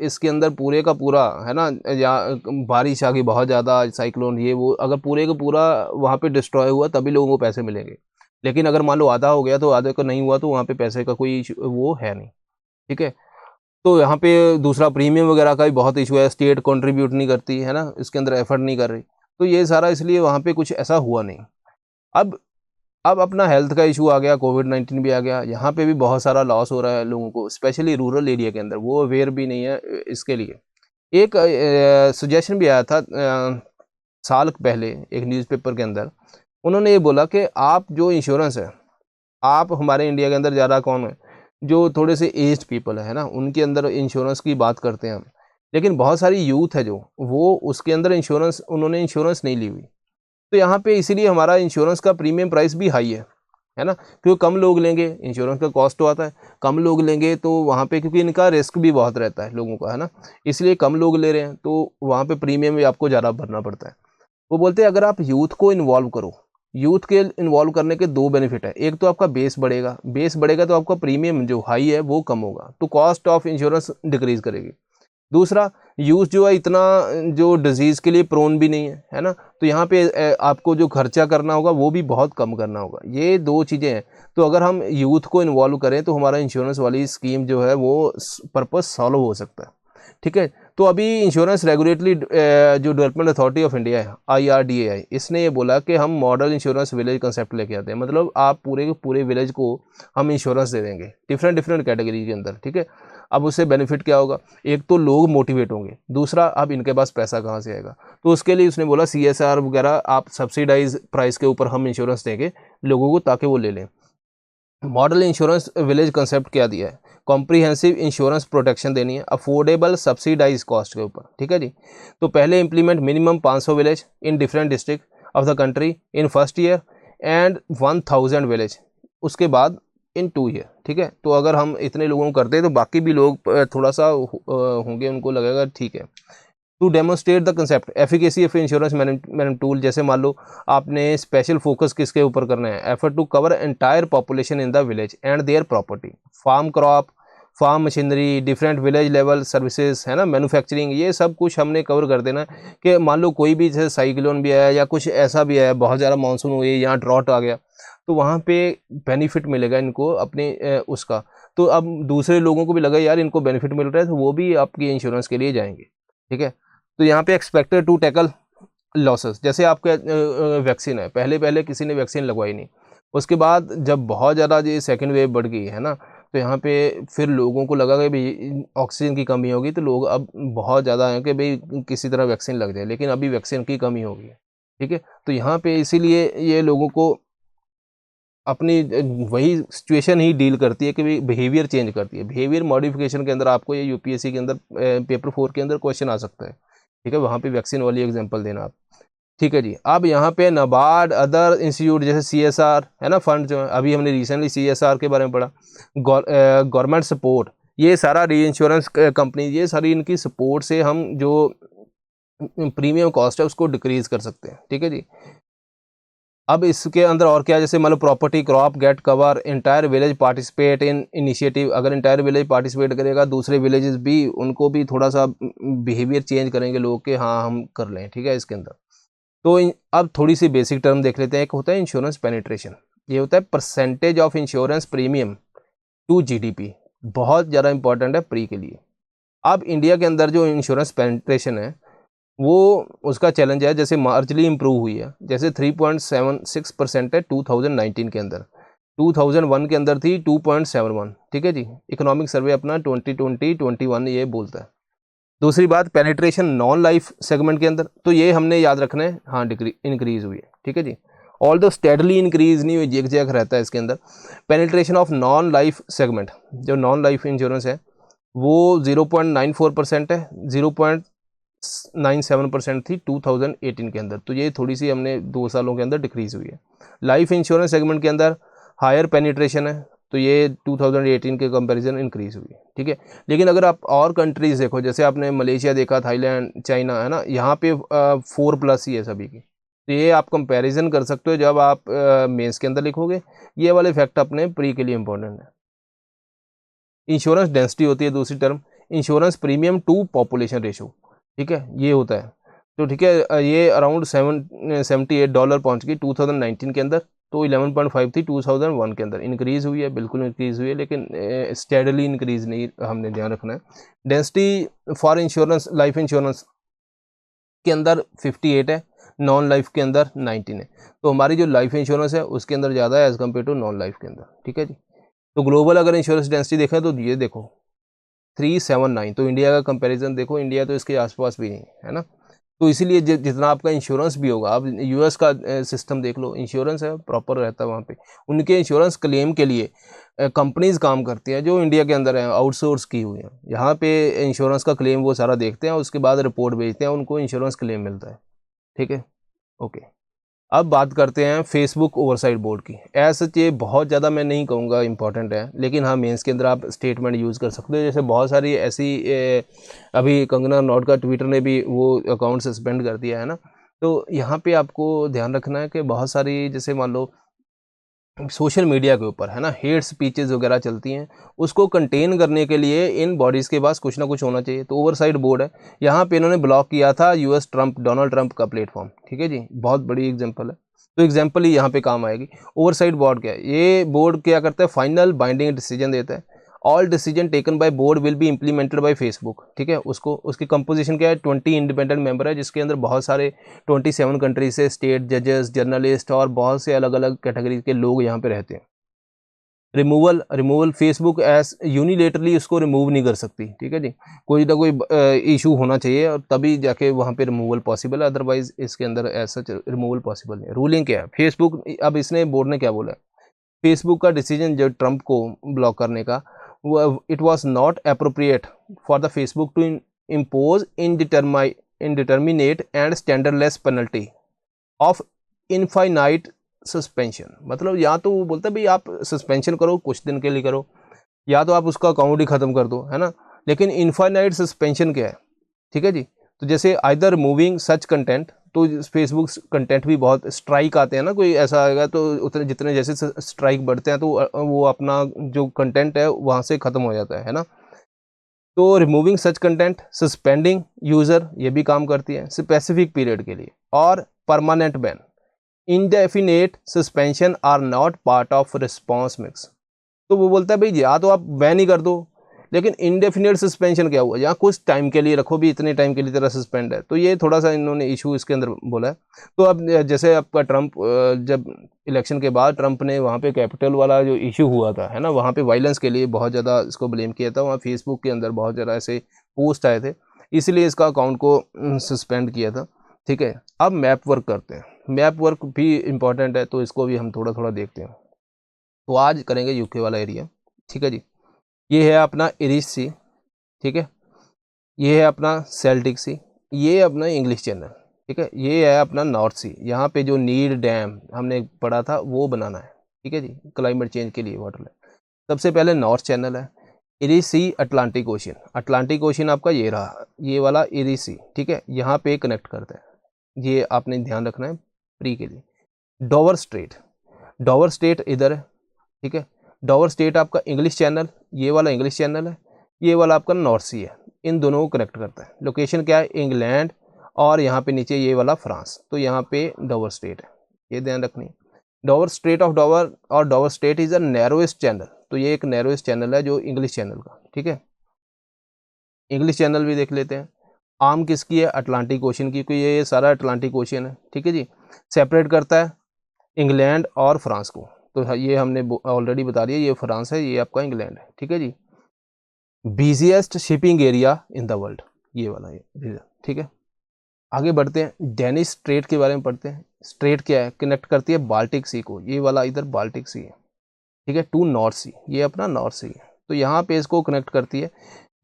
इसके अंदर पूरे का पूरा, है ना, या बारिश आ गई बहुत ज़्यादा, साइक्लोन ये वो, अगर पूरे का पूरा वहाँ पे डिस्ट्रॉय हुआ तभी लोगों को पैसे मिलेंगे। लेकिन अगर मान लो आधा हो गया तो आधे का नहीं हुआ तो वहाँ पे पैसे का कोई वो है नहीं, ठीक है। तो यहाँ पे दूसरा प्रीमियम वगैरह का भी बहुत इशू है, स्टेट कंट्रीब्यूट नहीं करती, है ना, इसके अंदर एफर्ट नहीं कर रही, तो ये सारा इसलिए वहाँ पे कुछ ऐसा हुआ नहीं। अब अपना हेल्थ का इशू आ गया, कोविड-19 भी आ गया, यहाँ पे भी बहुत सारा लॉस हो रहा है लोगों को, स्पेशली रूरल एरिया के अंदर, वो अवेयर भी नहीं है इसके लिए। एक सजेशन भी आया था साल पहले एक न्यूज़पेपर के अंदर, उन्होंने ये बोला कि आप जो इंश्योरेंस है, आप हमारे इंडिया के अंदर ज़्यादा कौन है, जो थोड़े से एज्ड पीपल है ना, उनके अंदर इंश्योरेंस की बात करते हैं हम, लेकिन बहुत सारी यूथ है जो, वो उसके अंदर इंश्योरेंस, उन्होंने इंश्योरेंस नहीं ली हुई। तो यहाँ पे इसीलिए हमारा इंश्योरेंस का प्रीमियम प्राइस भी हाई है ना, क्योंकि कम लोग लेंगे, इंश्योरेंस का कॉस्ट तो आता है, कम लोग लेंगे तो वहाँ पे, क्योंकि इनका रिस्क भी बहुत रहता है लोगों का, है ना, इसलिए कम लोग ले रहे हैं, तो वहाँ पे प्रीमियम भी आपको ज़्यादा भरना पड़ता है। वो बोलते हैं अगर आप यूथ को इन्वॉल्व करो, यूथ के इन्वॉल्व करने के दो बेनिफिट है, एक तो आपका बेस बढ़ेगा तो आपका प्रीमियम जो हाई है वो कम होगा, तो कॉस्ट ऑफ इंश्योरेंस डिक्रीज करेगी। दूसरा, यूथ जो है इतना जो डिजीज़ के लिए प्रोन भी नहीं है ना, तो यहाँ पे आपको जो खर्चा करना होगा वो भी बहुत कम करना होगा। ये दो चीज़ें हैं, तो अगर हम यूथ को इन्वॉल्व करें तो हमारा इंश्योरेंस वाली स्कीम जो है वो पर्पस सॉल्व हो सकता है, ठीक है। तो अभी इंश्योरेंस रेगुलेटरी जो डेवलपमेंट अथॉरिटी ऑफ इंडिया है, IRDAI, इसने ये बोला कि हम मॉडल इंश्योरेंस विलेज कंसेप्ट लेके आते हैं, मतलब आप पूरे के पूरे विलेज को हम इंश्योरेंस दे देंगे डिफरेंट कैटेगरी के अंदर, ठीक है। अब उससे बेनिफिट क्या होगा, एक तो लोग मोटिवेट होंगे, दूसरा अब इनके पास पैसा कहाँ से आएगा, तो उसके लिए उसने बोला CSR वगैरह आप सब्सिडाइज प्राइस के ऊपर हम इंश्योरेंस देंगे लोगों को ताकि वो ले लें। मॉडल इंश्योरेंस विलेज कंसेप्ट क्या दिया है, कॉम्प्रिहेंसिव इंश्योरेंस प्रोटेक्शन देनी है अफोर्डेबल सब्सिडाइज कॉस्ट के ऊपर, ठीक है जी। तो पहले implement minimum 500 village in different district of the country in first year and 1000 village उसके बाद इन 2 ईयर, ठीक है। तो अगर हम इतने लोगों को करते हैं तो बाकी भी लोग थोड़ा सा होंगे, उनको लगेगा ठीक है। To demonstrate the concept efficacy of insurance management tool, जैसे मान लो आपने स्पेशल फोकस किसके ऊपर करना है, effort to cover entire population in the village and their property, farm crop, farm machinery, different village level services, है ना, मैन्युफैक्चरिंग, ये सब कुछ हमने कवर कर देना है कि मान लो कोई भी जैसे साइक्लोन भी आया या कुछ ऐसा भी आया, बहुत ज़्यादा मानसून हुई, यहाँ ड्रॉट आ गया, तो वहाँ पे बेनिफिट मिलेगा इनको अपने उसका। तो अब दूसरे लोगों को भी लगा यार इनको बेनिफिट मिल रहा है, तो वो भी आपकी इंश्योरेंस के लिए जाएंगे, ठीक है। तो यहाँ पे एक्सपेक्टेड टू टैकल लॉसेस, जैसे आपका वैक्सीन है, पहले पहले किसी ने वैक्सीन लगवाई नहीं, उसके बाद जब बहुत ज़्यादा ये सेकेंड वेव बढ़ गई है ना, तो यहाँ पे फिर लोगों को लगा कि भाई ऑक्सीजन की कमी होगी, तो लोग अब बहुत ज़्यादा हैं कि भाई किसी तरह वैक्सीन लग जाए, लेकिन अभी वैक्सीन की कमी होगी, ठीक है। तो यहाँ पे इसीलिए ये लोगों को अपनी वही सिचुएशन ही डील करती है कि भाई बिहेवियर चेंज करती है, बिहेवियर मॉडिफिकेशन के अंदर आपको ये UPSC के अंदर पेपर 4 के अंदर क्वेश्चन आ सकता है, ठीक है। वहाँ पे वैक्सीन वाली एग्जांपल देना आप, ठीक है जी। अब यहाँ पे नाबार्ड अदर इंस्टीट्यूट जैसे CSR, है ना, फंड जो है, अभी हमने रिसेंटली CSR के बारे में पढ़ा, गवर्नमेंट सपोर्ट, ये सारा री इंश्योरेंस कंपनी, ये सारी इनकी सपोर्ट से हम जो प्रीमियम कॉस्ट है उसको डिक्रीज कर सकते हैं, ठीक है जी। अब इसके अंदर और क्या, जैसे मतलब property crop get cover, entire village participate in initiative, अगर इंटायर विलेज पार्टिसिपेट करेगा, दूसरे विलेजेस भी उनको भी थोड़ा सा बिहेवियर चेंज करेंगे लोग के, हाँ हम कर लें, ठीक है इसके अंदर। तो अब थोड़ी सी बेसिक टर्म देख लेते हैं। एक होता है इंश्योरेंस पेनिट्रेशन, ये होता है percentage of insurance premium to GDP, बहुत ज़्यादा इंपॉर्टेंट है प्री के लिए। अब इंडिया के अंदर जो इंश्योरेंस पेनिट्रेशन है वो उसका चैलेंज है, जैसे मार्जिनली इंप्रूव हुई है, जैसे 3.76% है 2019 के अंदर, 2001 के अंदर थी 2.71, ठीक है जी। इकोनॉमिक सर्वे अपना 2020-21 ये बोलता है। दूसरी बात पेनिट्रेशन नॉन लाइफ सेगमेंट के अंदर, तो ये हमने याद रखना है, हाँ इंक्रीज हुई है, ठीक है जी। ऑल दो स्टेडली इंक्रीज नहीं हुई, जेक जेक रहता है इसके अंदर। Penetration of non life segment, जो नॉन लाइफ इंश्योरेंस है वो 0.94% है, 0.97% थी 2018 के अंदर, तो ये थोड़ी सी हमने 2 सालों के अंदर डिक्रीज हुई है। लाइफ इंश्योरेंस सेगमेंट के अंदर हायर पेनिट्रेशन है, तो ये 2018 के कंपैरिजन इंक्रीज हुई है, ठीक है। लेकिन अगर आप और कंट्रीज़ देखो, जैसे आपने मलेशिया देखा, थाईलैंड, चाइना, है ना, यहाँ पे 4+ ही है सभी की, तो ये आप कंपैरिजन कर सकते हो जब आप मेंस के अंदर लिखोगे। ये वाले फैक्ट अपने प्री के लिए इंपॉर्टेंट है। इंश्योरेंस डेंसिटी होती है दूसरी term, insurance premium to population ratio, ठीक है, ये होता है। तो ठीक है, ये अराउंड $78 पहुंच गई 2019 के अंदर, तो 11.5 थी 2001 के अंदर, इंक्रीज़ हुई है, बिल्कुल इंक्रीज़ हुई है, लेकिन स्टेडली इंक्रीज़ नहीं, हमने ध्यान रखना है। Density for insurance life insurance के अंदर 58 है, नॉन लाइफ के अंदर 19 है, तो हमारी जो लाइफ इंश्योरेंस है उसके अंदर ज़्यादा है as compare to non life के अंदर, ठीक है जी। तो ग्लोबल अगर इंश्योरेंस डेंसिटी देखें तो ये देखो 379, तो इंडिया का कंपैरिजन देखो, इंडिया तो इसके आसपास भी नहीं है ना। तो इसीलिए जितना आपका इंश्योरेंस भी होगा, आप यूएस का सिस्टम देख लो, इंश्योरेंस है प्रॉपर रहता है वहाँ पे, उनके इंश्योरेंस क्लेम के लिए कंपनीज काम करती हैं जो इंडिया के अंदर है, आउटसोर्स की हुई हैं। यहाँ पे इंश्योरेंस का क्लेम वो सारा देखते हैं, उसके बाद रिपोर्ट भेजते हैं, उनको इंश्योरेंस क्लेम मिलता है, ठीक है, ओके। अब बात करते हैं फेसबुक ओवरसाइट बोर्ड की। ऐसा ये बहुत ज़्यादा मैं नहीं कहूँगा इंपॉर्टेंट है, लेकिन हाँ मेंस के अंदर आप स्टेटमेंट यूज़ कर सकते हो। जैसे बहुत सारी ऐसी अभी कंगना रनौत का ट्विटर ने भी वो अकाउंट सस्पेंड कर दिया है ना, तो यहाँ पे आपको ध्यान रखना है कि बहुत सारी, जैसे मान लो सोशल मीडिया के ऊपर, है ना, हेट स्पीचेस वगैरह चलती हैं, उसको कंटेन करने के लिए इन बॉडीज़ के पास कुछ ना कुछ होना चाहिए। तो ओवरसाइट बोर्ड है, यहाँ पे इन्होंने ब्लॉक किया था डोनाल्ड ट्रंप का प्लेटफॉर्म, ठीक है जी, बहुत बड़ी एग्जांपल है, तो एग्जांपल ही यहाँ पे काम आएगी। ओवरसाइट बोर्ड क्या है, ये बोर्ड क्या करता है, फाइनल बाइंडिंग डिसीजन देता है। All decision taken by board will be implemented by Facebook, ठीक है। उसको उसकी कंपोजिशन क्या है, 20 इंडिपेंडेंट मेंबर है, जिसके अंदर बहुत सारे 27 कंट्री से स्टेट जजेस, जर्नलिस्ट और बहुत से अलग अलग कैटेगरी के लोग यहाँ पे रहते हैं। रिमूवल फेसबुक एस यूनिलेटरली उसको रिमूव नहीं कर सकती, ठीक है जी, कोई ना कोई इशू होना चाहिए और तभी जाके वहाँ पे रिमूवल पॉसिबल है, अदरवाइज इसके अंदर ऐसा रिमूवल पॉसिबल नहीं है। रूलिंग क्या है, फेसबुक, अब इसने बोर्ड ने क्या बोला है, फेसबुक का डिसीजन जो ट्रंप को ब्लॉक करने का, it was not appropriate for the Facebook to impose indeterminate and standardless penalty of infinite suspension. मतलब या तो वो बोलता है भाई आप सस्पेंशन करो, कुछ दिन के लिए करो, या तो आप उसका अकाउंट ही ख़त्म कर दो, है ना, लेकिन इनफाइनाइट सस्पेंशन क्या है, ठीक है जी। तो जैसे आइदर मूविंग सच कंटेंट, तो फेसबुक कंटेंट भी बहुत स्ट्राइक आते हैं ना, कोई ऐसा आएगा तो उतने जितने जैसे स्ट्राइक बढ़ते हैं तो वो अपना जो कंटेंट है वहाँ से ख़त्म हो जाता है ना। तो removing such content, suspending user, ये भी काम करती है स्पेसिफिक पीरियड के लिए, और permanent ban, indefinite suspension are not part of response mix. तो वो बोलता है भाई या तो आप बैन ही कर दो, लेकिन इंडेफिनेट सस्पेंशन क्या हुआ, या कुछ टाइम के लिए रखो भी, इतने टाइम के लिए तेरा सस्पेंड है, तो ये थोड़ा सा इन्होंने इशू इसके अंदर बोला है। तो अब जैसे आपका ट्रंप, जब इलेक्शन के बाद ट्रंप ने वहाँ पे कैपिटल वाला जो इशू हुआ था, है ना, वहाँ पे वायलेंस के लिए बहुत ज़्यादा इसको ब्लेम किया था, वहाँ फेसबुक के अंदर बहुत ज़्यादा ऐसे पोस्ट आए थे, इसलिए इसका अकाउंट को सस्पेंड किया था, ठीक है। अब मैप वर्क करते हैं, मैप वर्क भी इंपॉर्टेंट है, तो इसको भी हम थोड़ा थोड़ा देखते हैं। तो आज करेंगे यूके वाला एरिया, ठीक है जी। ये है अपना इरिश सी, ठीक है, ये है अपना सेल्टिक सी, ये अपना इंग्लिश चैनल, ठीक है, ये है अपना नॉर्थ सी। यहाँ पे जो नीर डैम हमने पढ़ा था वो बनाना है, ठीक है जी, क्लाइमेट चेंज के लिए वाटर लाइन। सबसे पहले नॉर्थ चैनल है, इरिश सी अटलांटिक ओशन, अटलांटिक ओशन आपका ये रहा, ये वाला इरिश सी, ठीक है, यहाँ पे कनेक्ट करता है, ये आपने ध्यान रखना है प्री के लिए। डोवर स्ट्रेट, डोवर स्ट्रेट इधर है, ठीक है, डोवर स्ट्रेट आपका इंग्लिश चैनल, ये वाला इंग्लिश चैनल है, ये वाला आपका नॉर्थ सी है, इन दोनों को कनेक्ट करता है। लोकेशन क्या है, इंग्लैंड, और यहाँ पे नीचे ये वाला फ्रांस, तो यहाँ पे डोवर स्ट्रेट है, ये ध्यान रखनी है। डोवर स्ट्रेट ऑफ डोवर और Dover straight is a narrowest channel, तो ये एक नैरोएस्ट चैनल है जो इंग्लिश चैनल का, ठीक है। इंग्लिश चैनल भी देख लेते हैं। आर्म किसकी है, अटलांटिक ओशन की, क्योंकि ये सारा अटलांटिक ओशन है, ठीक है जी। सेपरेट करता है इंग्लैंड और फ्रांस को, तो ये हमने ऑलरेडी बता दिया, ये फ्रांस है, ये आपका इंग्लैंड है, ठीक है जी। Busiest shipping area in the world, ये वाला ये रीजन, ठीक है। आगे बढ़ते हैं, डेनिस स्ट्रेट के बारे में पढ़ते हैं। स्ट्रेट क्या है, कनेक्ट करती है बाल्टिक सी को, ये वाला इधर बाल्टिक सी है, ठीक है, टू नॉर्थ सी, ये अपना नॉर्थ सी है, तो यहाँ पे इसको कनेक्ट करती है।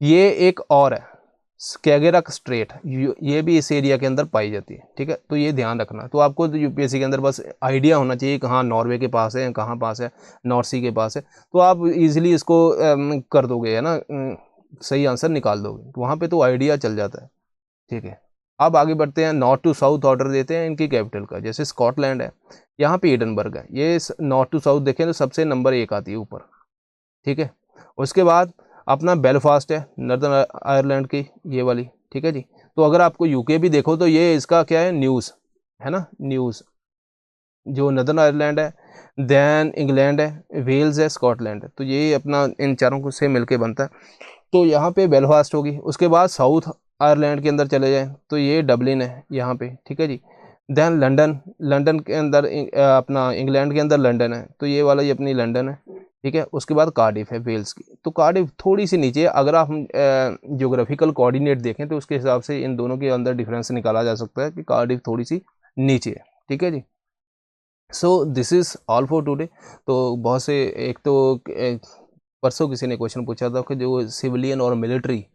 ये एक और है स्कैगेरक स्ट्रेट, ये भी इस एरिया के अंदर पाई जाती है, ठीक है। तो ये ध्यान रखना, तो आपको तो यूपीएससी के अंदर बस आइडिया होना चाहिए कहाँ नॉर्वे के पास है, कहाँ पास है, नॉर्थ सी के पास है, तो आप इजीली इसको कर दोगे, है ना, सही आंसर निकाल दोगे, तो वहाँ पे तो आइडिया चल जाता है, ठीक है। अब आगे बढ़ते हैं, नॉर्थ टू साउथ ऑर्डर देते हैं इनकी कैपिटल का। जैसे स्कॉटलैंड है, यहाँ पे एडनबर्ग है, ये नॉर्थ टू साउथ देखें तो सबसे नंबर 1 आती है ऊपर, ठीक है। उसके बाद अपना बेलफास्ट है, नॉर्दर्न आयरलैंड की ये वाली, ठीक है जी। तो अगर आपको यूके भी देखो तो ये इसका क्या है, न्यूज़ है ना, न्यूज़ जो नॉर्दर्न आयरलैंड है, देन इंग्लैंड है, वेल्स है, स्कॉटलैंड है, तो ये अपना इन चारों को से मिलके बनता है। तो यहाँ पे बेलफास्ट होगी। उसके बाद साउथ आयरलैंड के अंदर चले जाएं तो ये डबलिन है यहाँ पे, ठीक है जी। देन लंदन, लंदन के अंदर अपना इंग्लैंड के अंदर लंदन है, तो ये वाला ये अपनी लंदन है, ठीक है। उसके बाद कार्डिफ है वेल्स की, तो कार्डिफ थोड़ी सी नीचे है। अगर आप ज्योग्राफिकल कोऑर्डिनेट देखें तो उसके हिसाब से इन दोनों के अंदर डिफरेंस निकाला जा सकता है कि कार्डिफ थोड़ी सी नीचे है, ठीक है जी। So this is all for today. तो बहुत से, एक तो परसों किसी ने क्वेश्चन पूछा था कि जो सिविलियन और मिलिट्री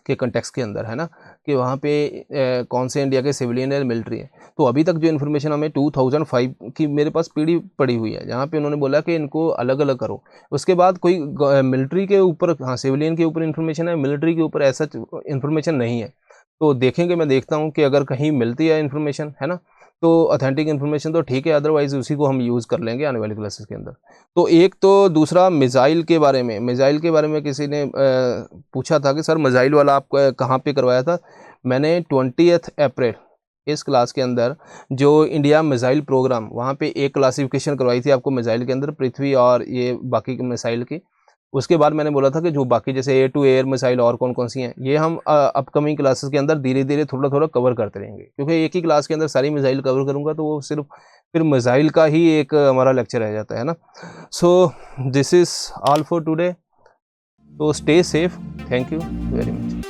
के कंटेक्स्ट के अंदर है ना, कि वहाँ पे कौन से इंडिया के सिविलियन या मिलिट्री है। तो अभी तक जो इन्फॉर्मेशन हमें 2005 की मेरे पास पीढ़ी पड़ी हुई है, जहाँ पे उन्होंने बोला कि इनको अलग अलग करो। उसके बाद कोई मिलिट्री के ऊपर, हाँ सिविलियन के ऊपर इन्फॉर्मेशन है, मिलिट्री के ऊपर ऐसा इन्फॉर्मेशन नहीं है। तो देखेंगे, मैं देखता हूँ कि अगर कहीं मिलती है इन्फॉर्मेशन, है ना, तो ऑथेंटिक इन्फॉर्मेशन तो ठीक है, अदरवाइज उसी को हम यूज़ कर लेंगे आने वाली क्लासेस के अंदर। तो एक तो दूसरा मिसाइल के बारे में, मिसाइल के बारे में किसी ने पूछा था कि सर मिसाइल वाला आप कहाँ पे करवाया था। मैंने 20 अप्रैल इस क्लास के अंदर जो इंडिया मिसाइल प्रोग्राम, वहाँ पे एक क्लासिफिकेशन करवाई थी आपको मिसाइल के अंदर, पृथ्वी और ये बाकी मिसाइल की। उसके बाद मैंने बोला था कि जो बाकी जैसे एयर टू एयर मिसाइल और कौन कौन सी हैं, ये हम अपकमिंग क्लासेस के अंदर धीरे धीरे थोड़ा थोड़ा कवर करते रहेंगे, क्योंकि एक ही क्लास के अंदर सारी मिसाइल कवर करूँगा तो वो सिर्फ फिर मिसाइल का ही एक हमारा लेक्चर रह जाता है ना। So this is all for today. तो stay safe, thank you very much.